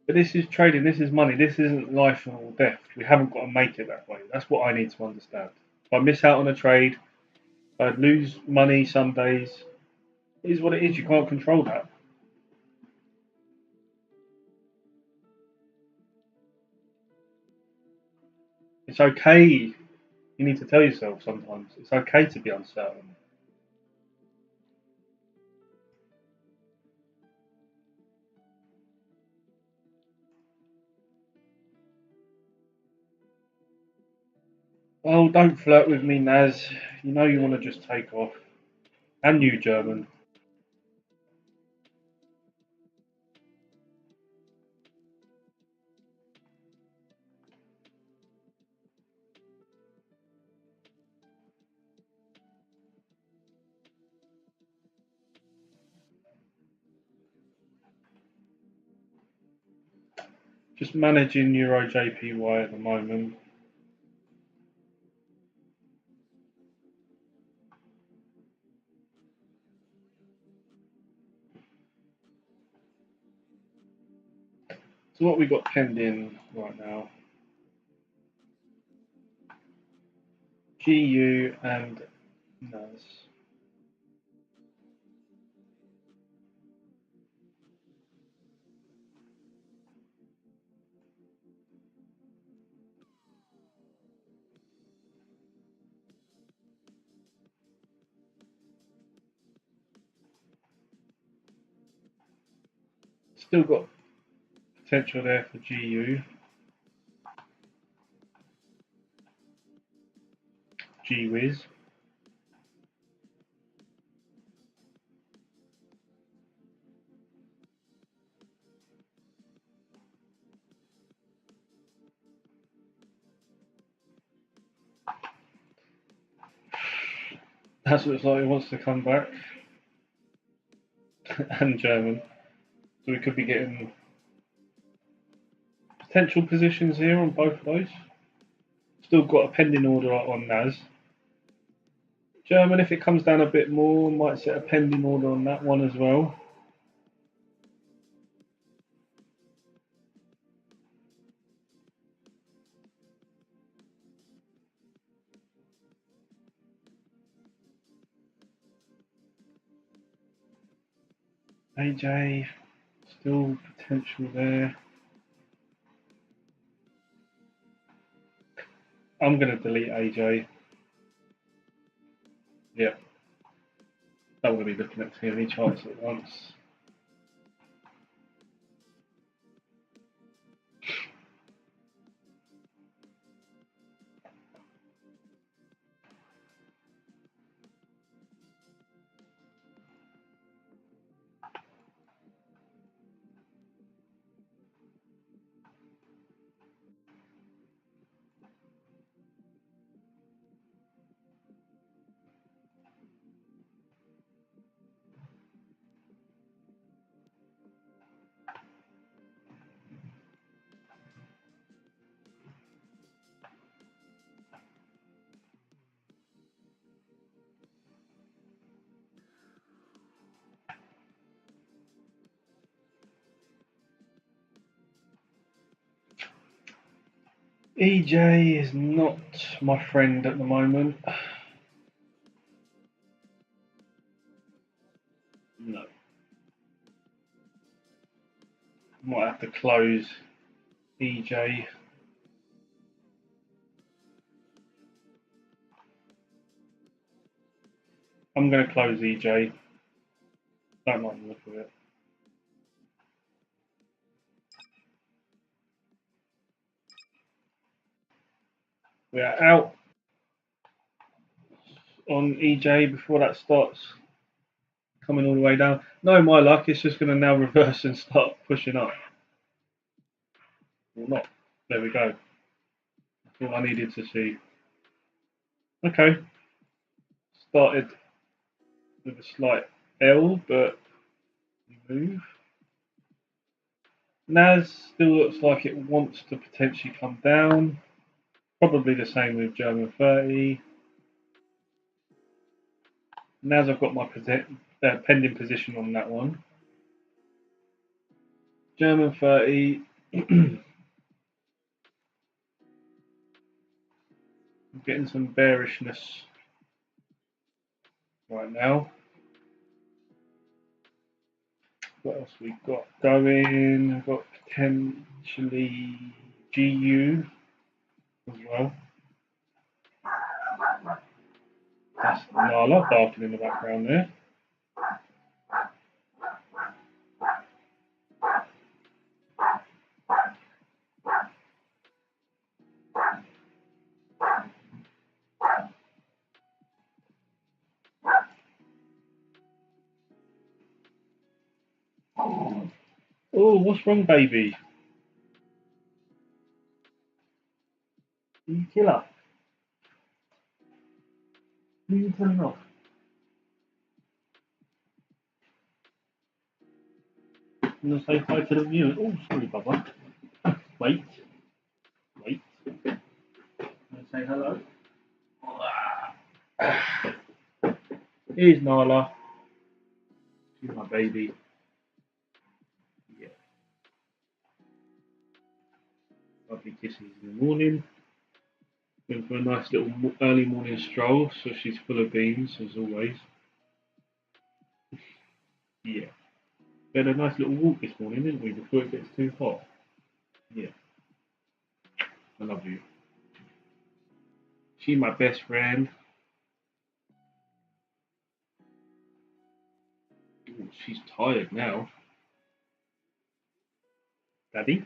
But this is trading, this is money, this isn't life or death. We haven't got to make it that way. That's what I need to understand. If I miss out on a trade, if I lose money some days, it is what it is. You can't control that. It's okay. You need to tell yourself sometimes it's okay to be uncertain. Oh, don't flirt with me, Naz. You know you want to just take off. And you, German. Just managing Euro JPY at the moment. So what we got pending right now? GU and NAS. Still got potential there for GU. GWiz. That looks like it wants to come back. And German. So we could be getting potential positions here on both of those. Still got a pending order on NAS. German, if it comes down a bit more, might set a pending order on that one as well. AJ, still potential there. I'm going to delete AJ. Yeah. Don't want to be looking at too many charts at once. EJ is not my friend at the moment. No. Might have to close EJ. I'm going to close EJ. Don't like the look of it. We are out on EJ before that starts coming all the way down. No, my luck, it's just going to now reverse and start pushing up. Or not. There we go. That's all I needed to see. Okay. Started with a slight L, but move. Naz still looks like it wants to potentially come down. Probably the same with German 30. Naz, I've got my pending position on that one. German 30. I'm getting some bearishness right now. What else we got going? We've got potentially GU as well. That's Nala barking in the background there. Oh, what's wrong, baby? You killer. Who are you telling off? I'm going to say hi to the viewers. Oh, sorry, Bubba. Wait. I'm going to say hello. Here's Nala. She's my baby. Yeah. Lovely kisses in the morning. Went for a nice little early morning stroll, so she's full of beans as always. Yeah. We had a nice little walk this morning, didn't we, before it gets too hot? Yeah. I love you. She's my best friend. Ooh, she's tired now. Daddy?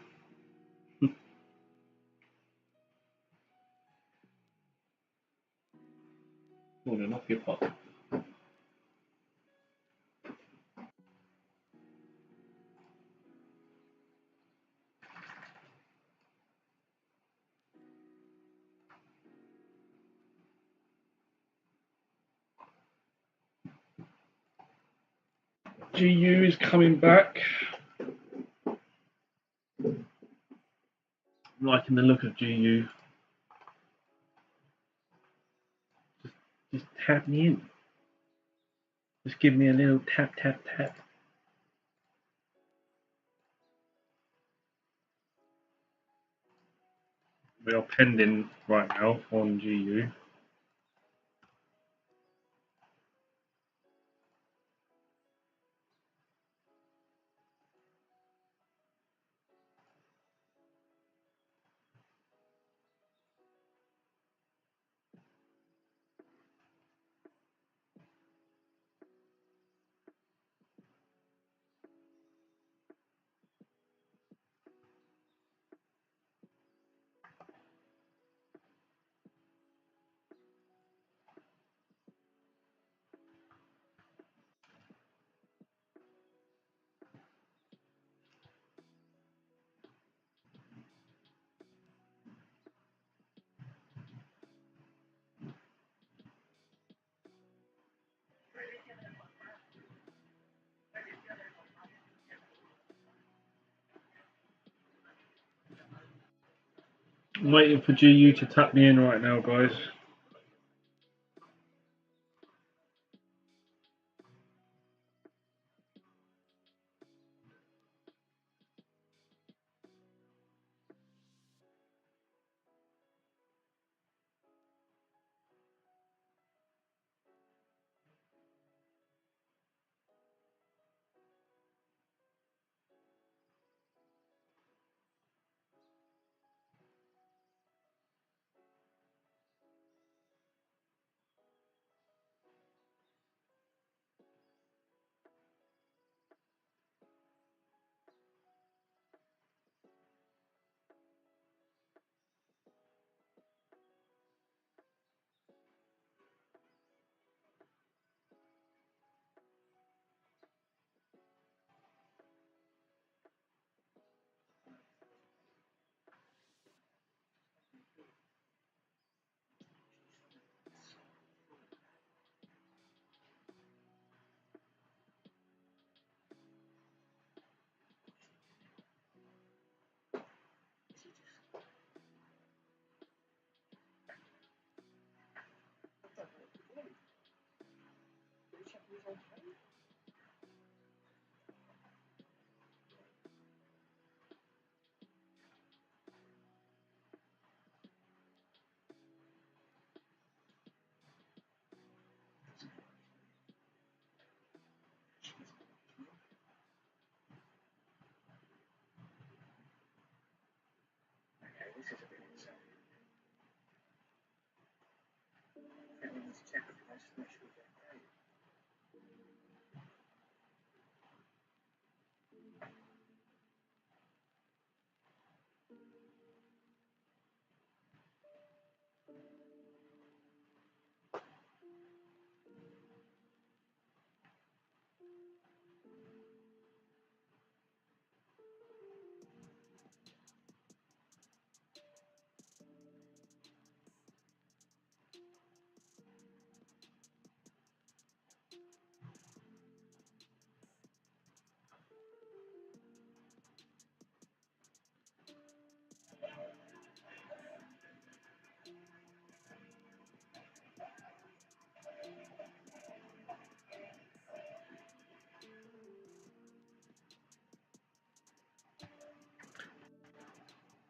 Morning, off your pot. GU is coming back. I'm liking the look of GU. Just tap me in. Just give me a little tap, tap, tap. We are pending right now on GU. I'm waiting for GU to tap me in right now, guys.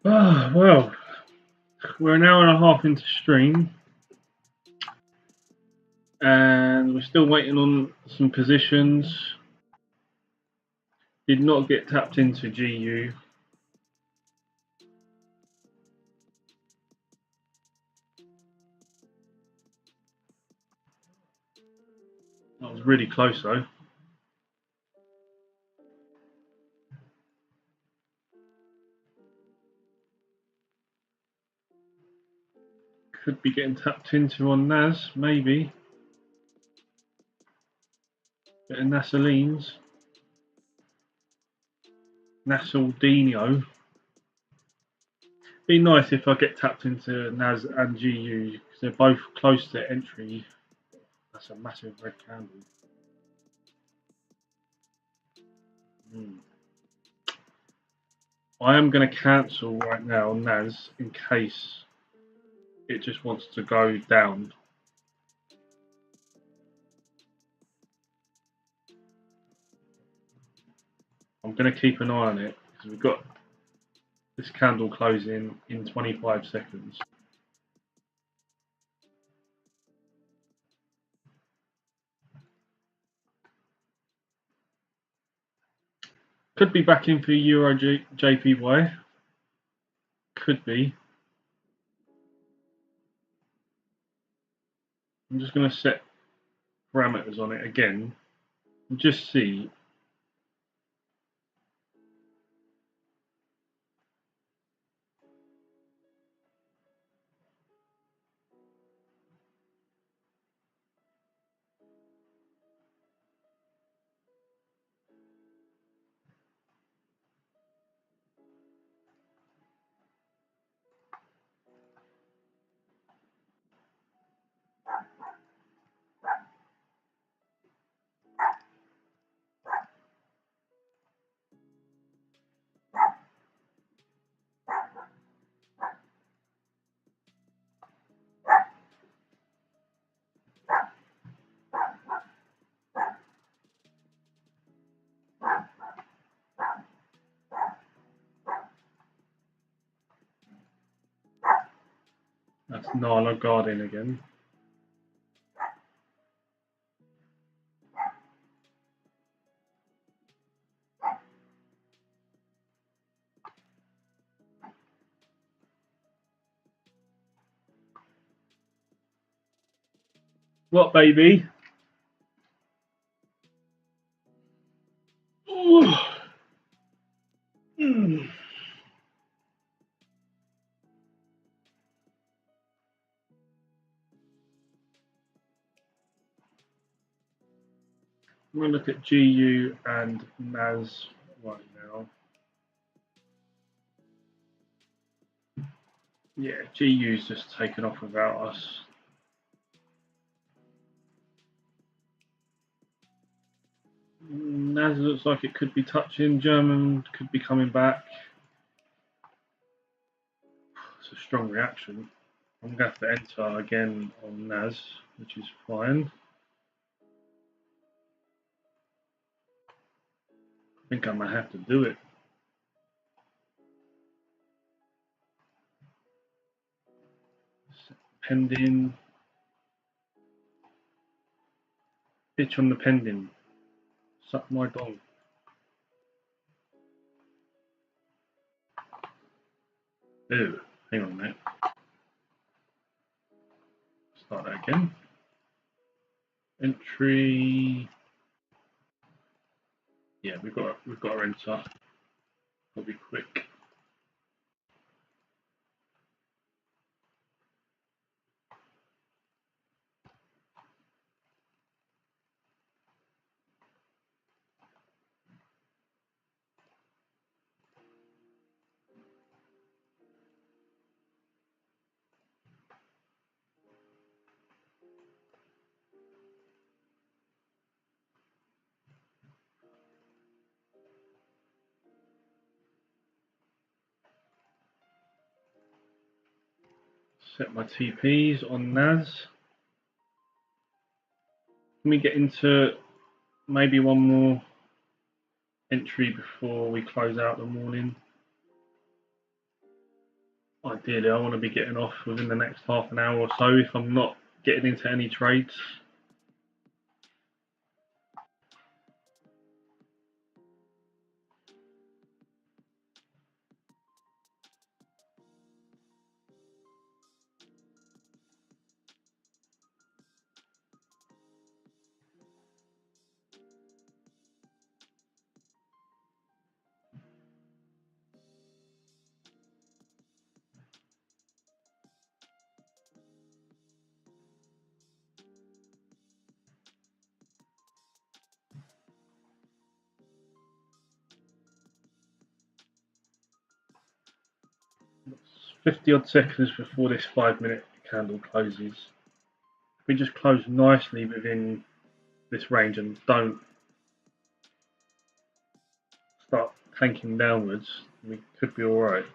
Ah, well, we're an hour and a half into stream, and we're still waiting on some positions. Did not get tapped into GU. That was really close though. Could be getting tapped into on Naz, maybe. Bit of Nasalines. Nasaldino. Be nice if I get tapped into Naz and GU because they're both close to entry. That's a massive red candle. I am going to cancel right now on Naz in case it just wants to go down. I'm going to keep an eye on it because we've got this candle closing in 25 seconds. Could be back in for Euro JPY. Could be. I'm just going to set parameters on it again and just see. That's Nala Guardian again. What, baby? I'm going to look at GU and Naz right now. Yeah, GU's just taken off without us. Naz looks like it could be touching. German could be coming back. It's a strong reaction. I'm going to have to enter again on Naz, which is fine. I think I might have to do it. Pending. Bitch on the pending. Suck my dong. Ew, hang on a minute. Start that again. Entry. Yeah, we've got our enter. I'll be quick. Set my TPs on Naz. Let me get into maybe one more entry before we close out the morning. Ideally, I want to be getting off within the next half an hour or so if I'm not getting into any trades. It's 50 odd seconds before this 5-minute candle closes. If we just close nicely within this range and don't start tanking downwards, we could be alright.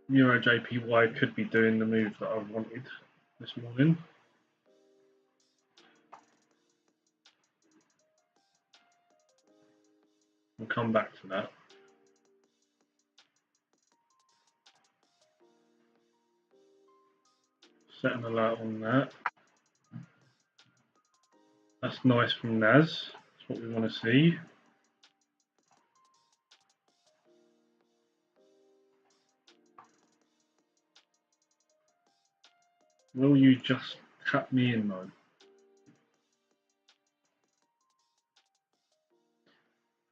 Euro JPY could be doing the move that I wanted this morning. We'll come back to that. Set an alert on that. That's nice from NAS. That's what we want to see. Will you just tap me in though?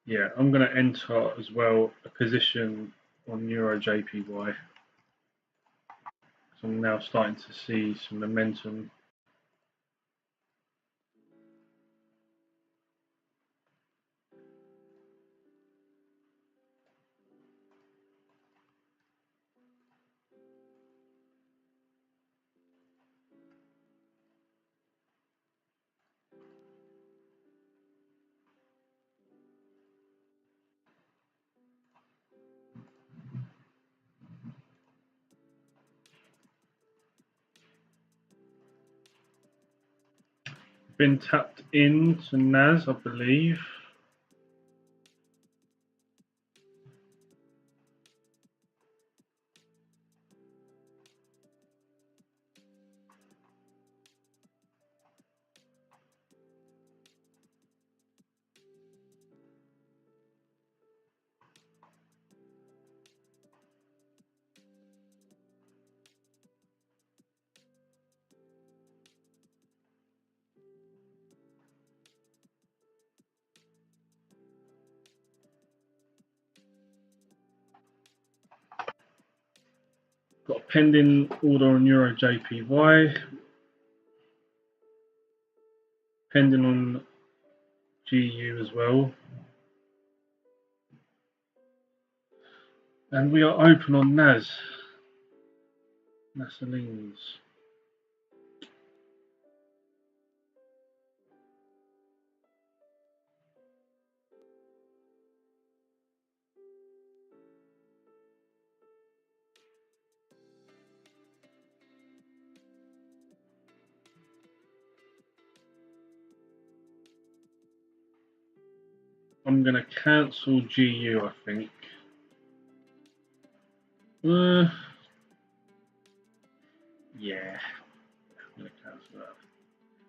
Yeah, I'm going to enter as well a position on Euro JPY. So I'm now starting to see some momentum. Been tapped into NAS, I believe. Got a pending order on Euro JPY. Pending on GU as well. And we are open on NAS. Nasalines. I'm going to cancel GU, I think. Yeah, I'm going to cancel that.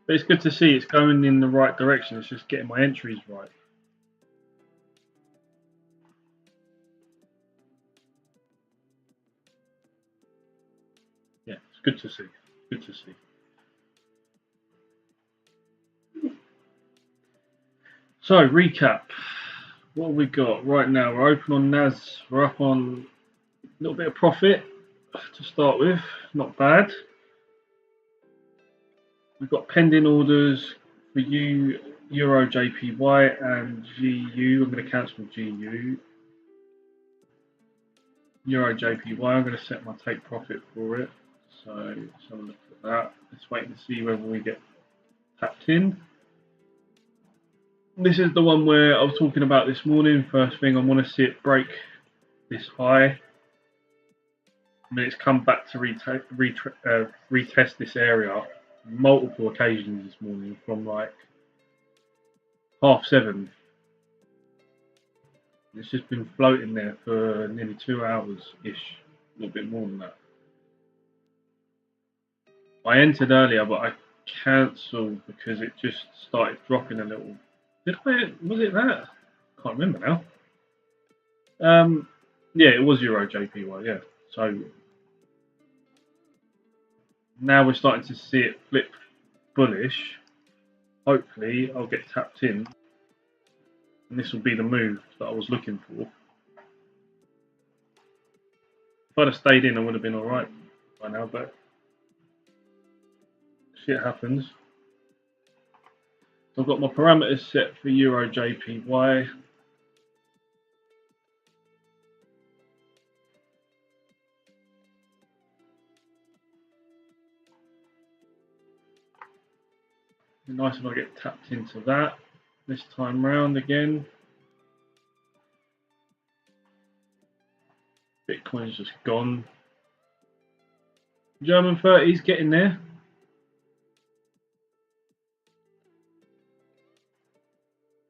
But it's good to see it's going in the right direction. It's just getting my entries right. Yeah, it's good to see. Good to see. So, recap. What have we got right now? We're open on NAS. We're up on a little bit of profit to start with. Not bad. We've got pending orders for you Euro JPY and GU. I'm going to cancel GU. Euro JPY. I'm going to set my take profit for it. So let's have a look at that. Let's wait and see whether we get tapped in. This is the one where I was talking about this morning. First thing, I want to see it break this high. I mean, it's come back to retest this area multiple occasions this morning from like 7:30. It's just been floating there for nearly 2 hours ish, a little bit more than that. I entered earlier, but I cancelled because it just started dropping a little. Was it that? Can't remember now. Yeah, it was Euro JPY. Yeah, so now we're starting to see it flip bullish. Hopefully, I'll get tapped in, and this will be the move that I was looking for. If I'd have stayed in, I would have been all right by now, but shit happens. So I've got my parameters set for Euro JPY. Nice if I get tapped into that this time round again. Bitcoin's just gone. German 30's getting there.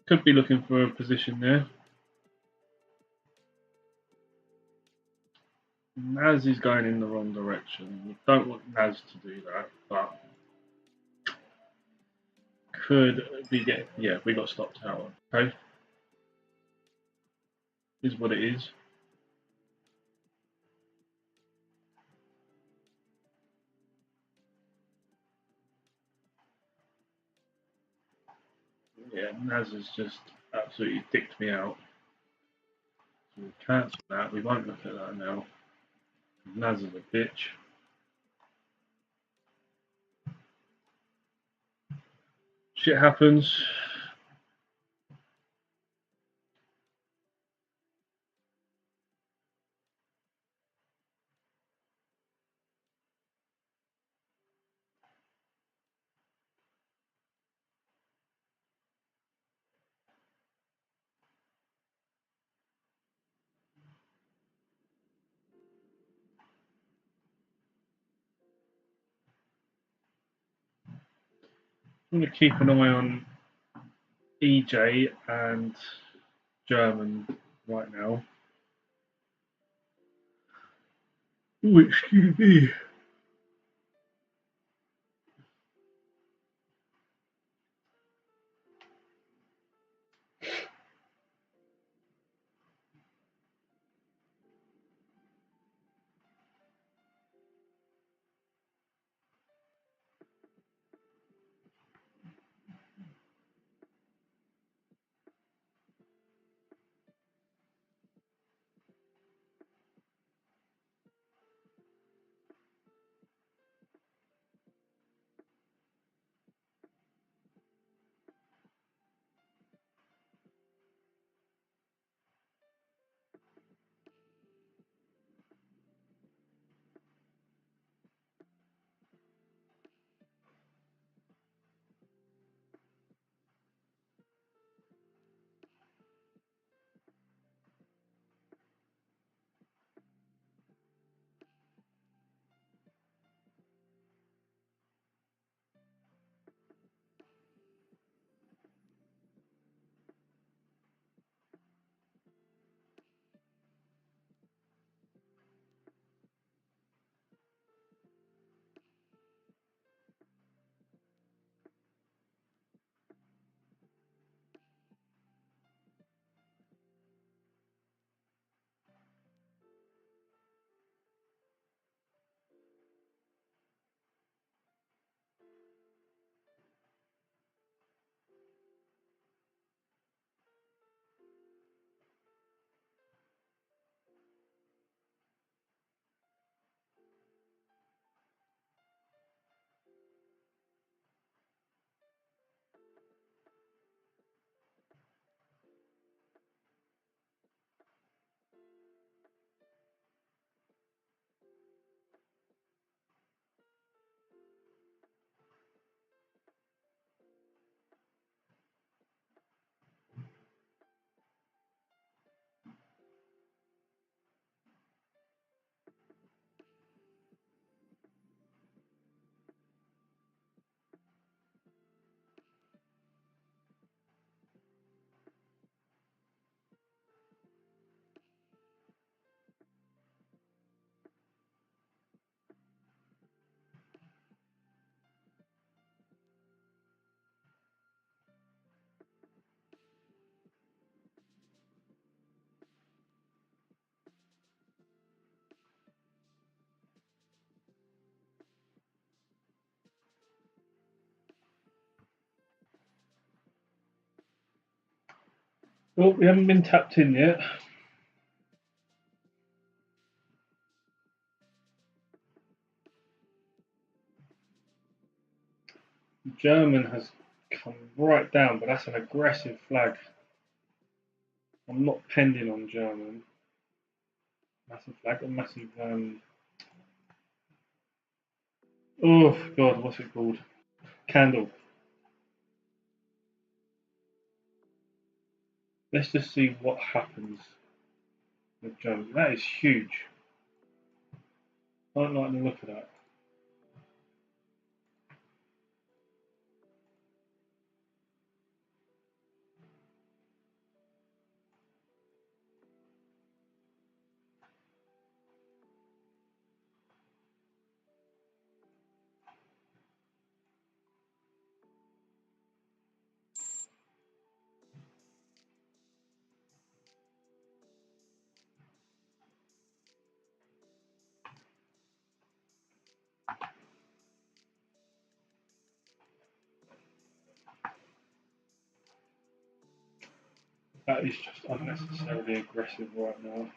Could be looking for a position there. NAS is going in the wrong direction. We don't want NAS to do that, but could be getting. Yeah, we got stopped out. Okay, is what it is. Yeah, NAS has just absolutely dicked me out. So we'll cancel that. We won't look at that now. NAS is a bitch. Shit happens. I'm going to keep an eye on EJ and German right now. Oh, excuse me. Well, we haven't been tapped in yet. German has come right down, but that's an aggressive flag. I'm not pending on German. Massive flag, a massive. Oh God, what's it called? Candle. Let's just see what happens with German. That is huge. I don't like the look of that. That is just unnecessarily aggressive right now.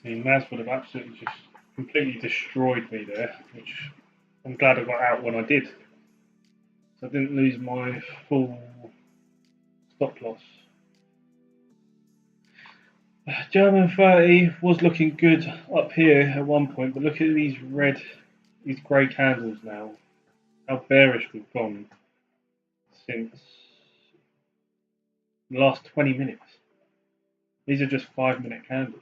See, Maz would have absolutely just completely destroyed me there, which I'm glad I got out when I did. So I didn't lose my full stop loss. German 30 was looking good up here at one point, but look at these grey candles now. How bearish we've gone since the last 20 minutes. These are just 5-minute candles.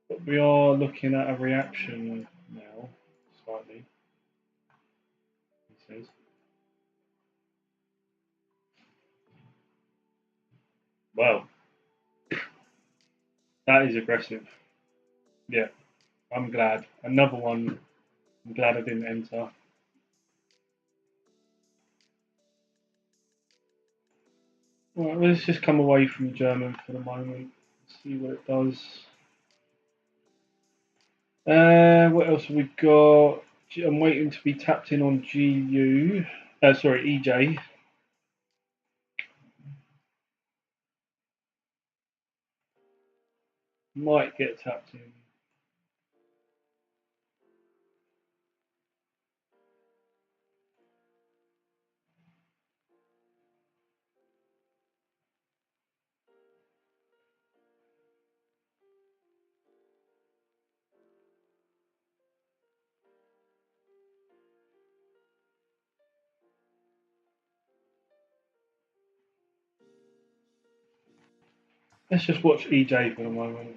But we are looking at a reaction now, slightly, he says. Well, that is aggressive. Yeah, I'm glad. Another one, I'm glad I didn't enter. Right, let's just come away from German for the moment, see what it does. What else have we got? I'm waiting to be tapped in on GU. Sorry, EJ. Might get tapped in. Let's just watch EJ for the moment.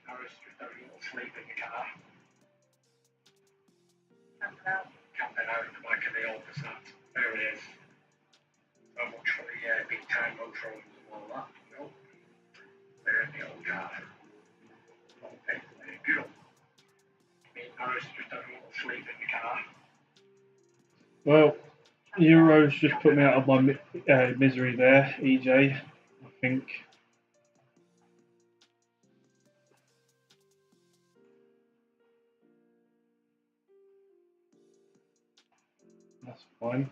Harris just having a little sleep in the car. Camping out in the back of the old Passat. There it is. So much for the big time motors and all that, you know. There in the old car. Okay, good. Me and Harris just having a little sleep in the car. Well, Euros just put me out of my misery there, EJ, I think. That's fine.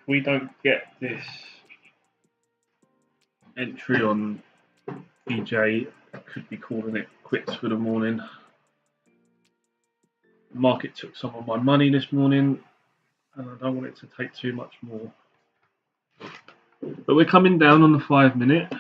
If we don't get this entry on EJ, I could be calling it quits for the morning. The market took some of my money this morning, and I don't want it to take too much more. But we're coming down on the 5 minute.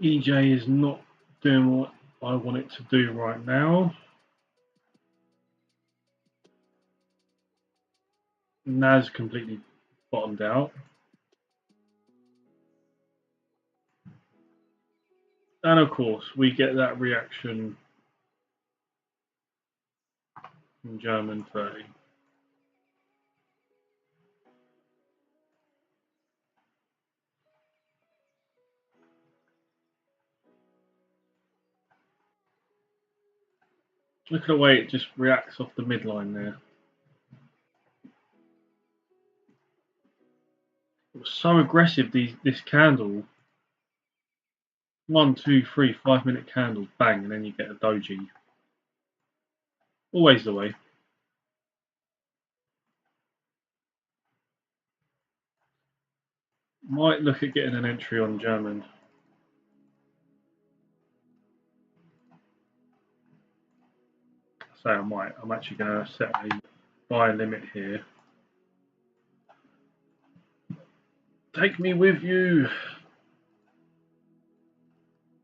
EJ is not doing what I want it to do right now. Naz completely bottomed out. And of course, we get that reaction from German 30. Look at the way it just reacts off the midline there. It was so aggressive, this candle. 1, 2, 3, 5 minute candles, bang, and then you get a doji. Always the way. Might look at getting an entry on German. So I might. I'm actually going to set a buy limit here. Take me with you.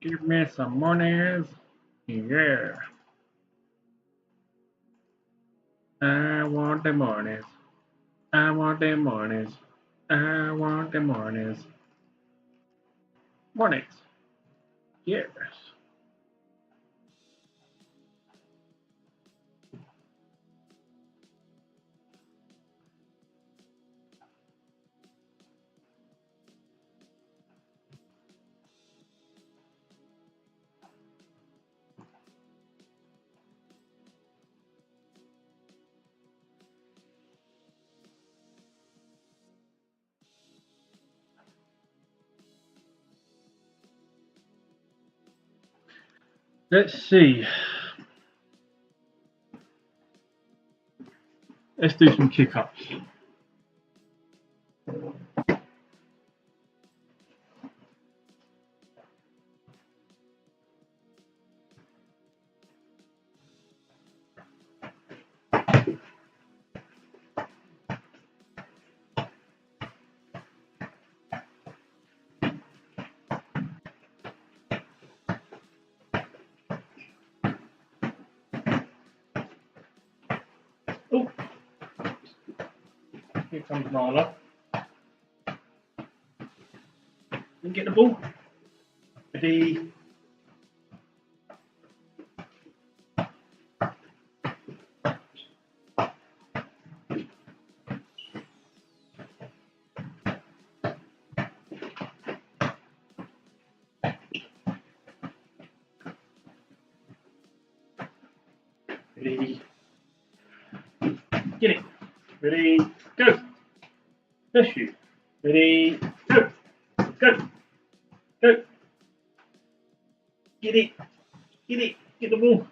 Give me some monies. Yeah. I want the monies. I want the monies. I want the monies. Monies. Yes. Let's see. Let's do some kick-ups. Oh, here comes Marla. You get the ball. Ready. Ready. Get it. Ready. Go. Push you. Ready. Go. Go. Go. Get it. Get it. Get the ball.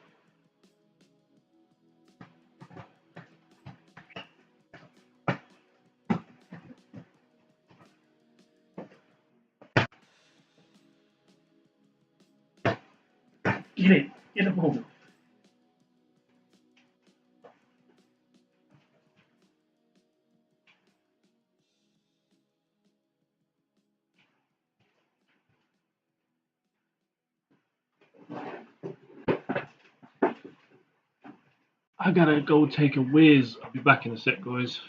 Get it. Get the ball. I gotta go take a whiz. I'll be back in a sec, guys.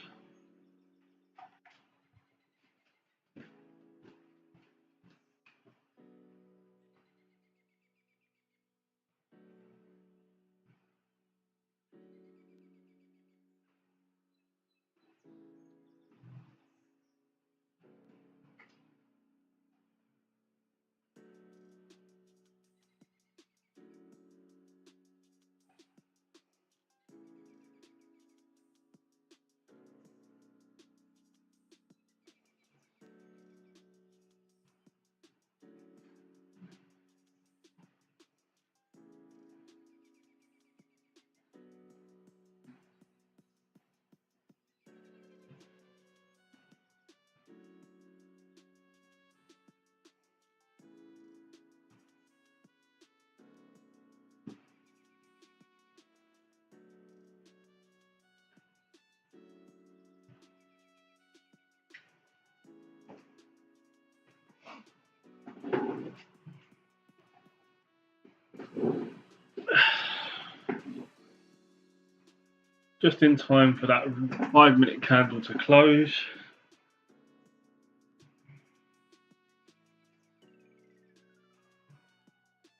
Just in time for that 5-minute candle to close.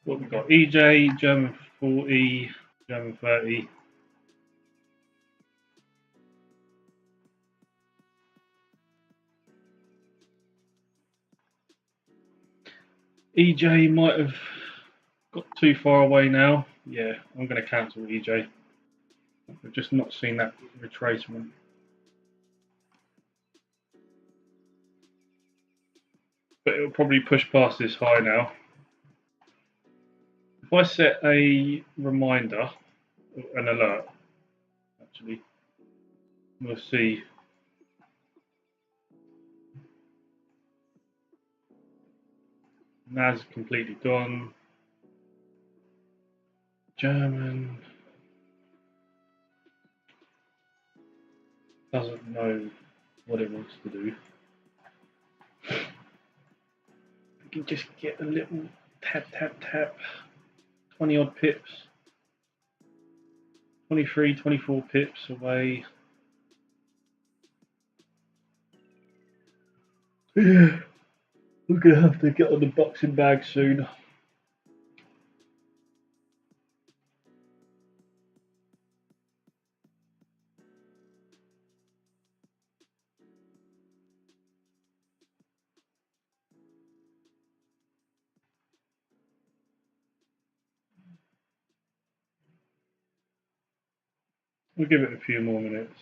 What we've got? EJ, German 40, German 30. EJ might have got too far away now. Yeah, I'm going to cancel EJ. We've just not seen that retracement. But it'll probably push past this high now. If I set a reminder, an alert, actually, we'll see. Naz completely gone. German doesn't know what it wants to do. We can just get a little tap, tap, tap. 20 odd pips. 23, 24 pips away. Yeah, we're going to have to get on the boxing bag soon. We'll give it a few more minutes.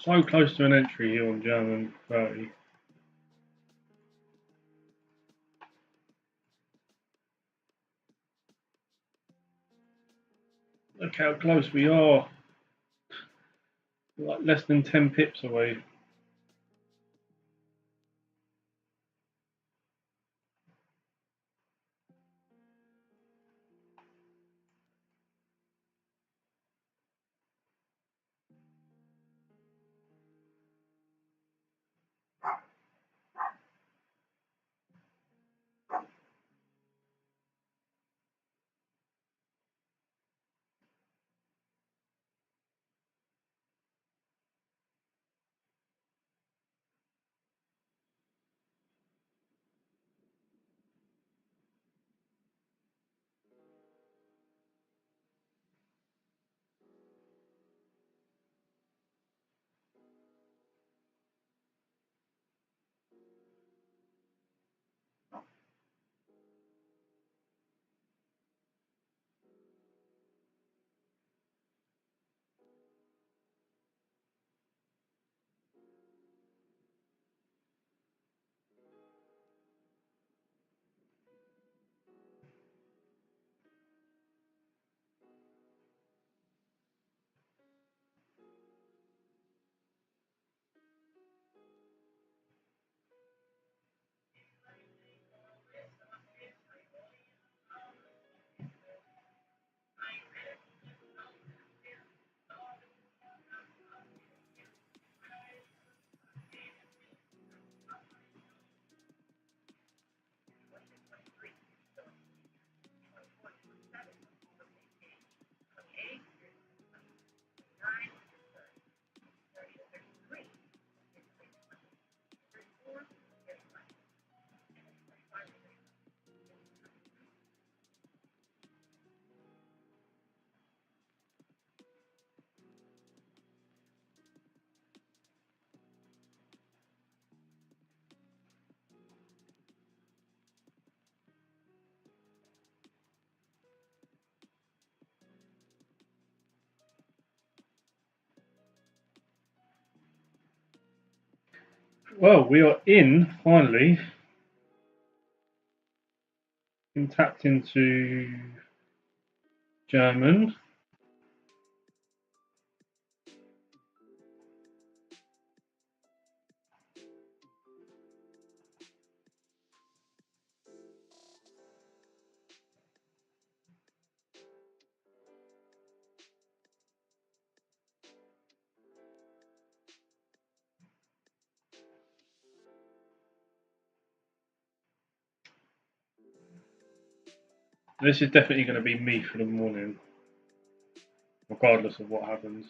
So close to an entry here on German 30. Look how close we are. Like less than 10 pips away. Well, we are in finally. Been tapped into German. This is definitely going to be me for the morning, regardless of what happens.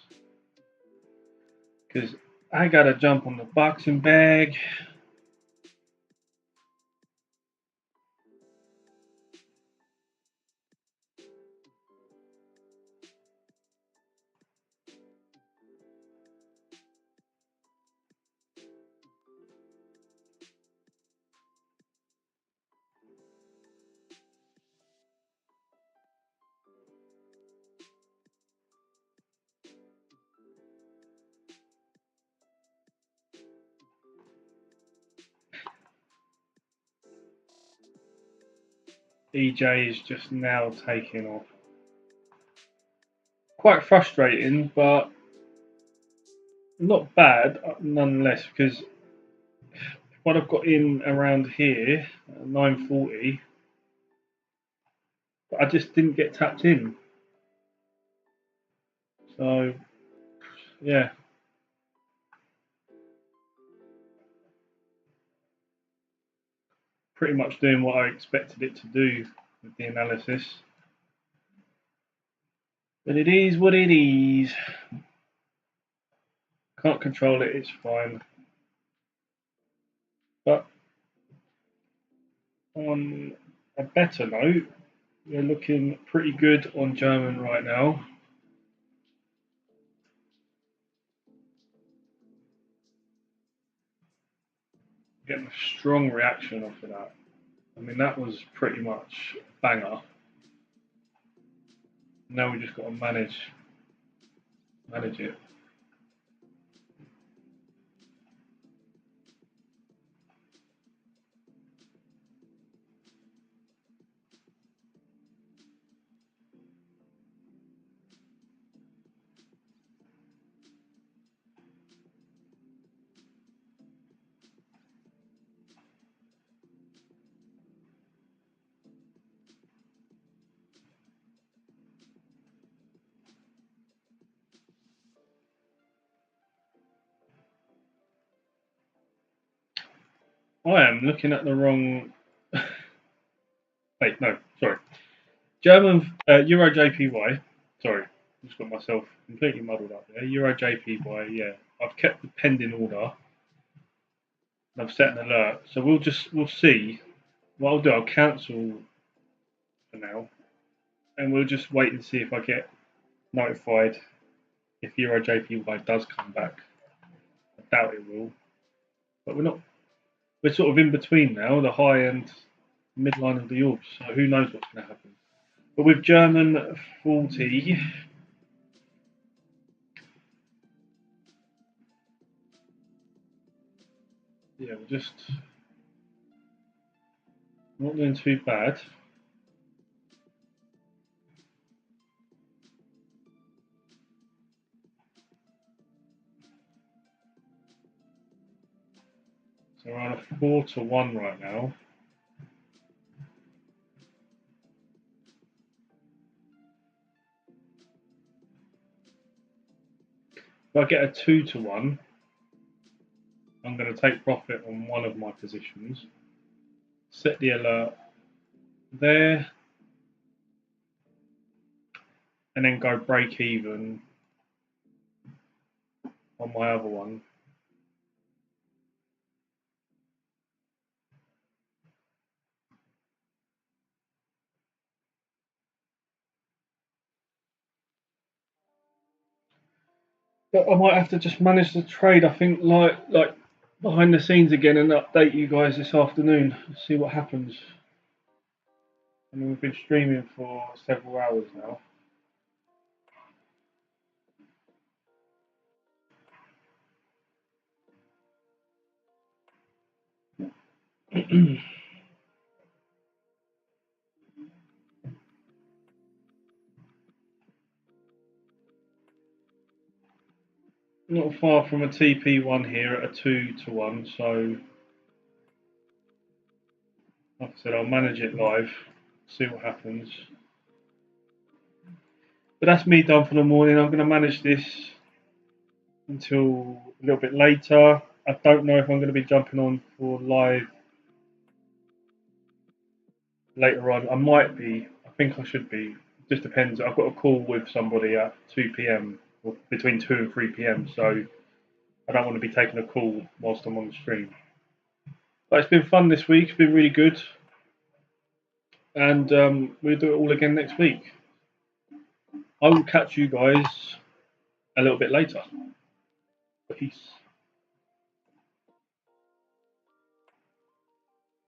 Because I got to jump on the boxing bag. EJ is just now taking off. Quite frustrating, but not bad nonetheless, because what I've got in around here, 940, but I just didn't get tapped in. So, yeah. Pretty much doing what I expected it to do with the analysis. But it is what it is. Can't control it, it's fine. But on a better note, we're looking pretty good on German right now. Getting a strong reaction off of that. I mean, that was pretty much banger. Now we just got to manage it. I am looking at the wrong. Wait, no, sorry. German Euro JPY. Sorry, just got myself completely muddled up there. Euro JPY. Yeah, I've kept the pending order. And I've set an alert, so we'll see. What I'll do, I'll cancel for now, and we'll just wait and see if I get notified if Euro JPY does come back. I doubt it will, but we're not. We're sort of in between now, the high and midline of the orbs, so who knows what's going to happen. But with German 40, yeah, we're just not doing too bad. So we're on a 4-1 right now. If I get a 2-1, I'm going to take profit on one of my positions. Set the alert there, and then go break even on my other one. But I might have to just manage the trade. I think like behind the scenes again and update you guys this afternoon. See what happens. I mean, we've been streaming for several hours now. Not far from a TP1 here at a 2-1, so like I said, I'll manage it live, see what happens. But that's me done for the morning. I'm going to manage this until a little bit later. I don't know if I'm going to be jumping on for live later on. I might be. I think I should be. Just depends. I've got a call with somebody at 2 p.m. or between 2 and 3 p.m. So I don't want to be taking a call whilst I'm on the stream. But it's been fun this week. It's been really good. And we'll do it all again next week. I will catch you guys a little bit later. Peace.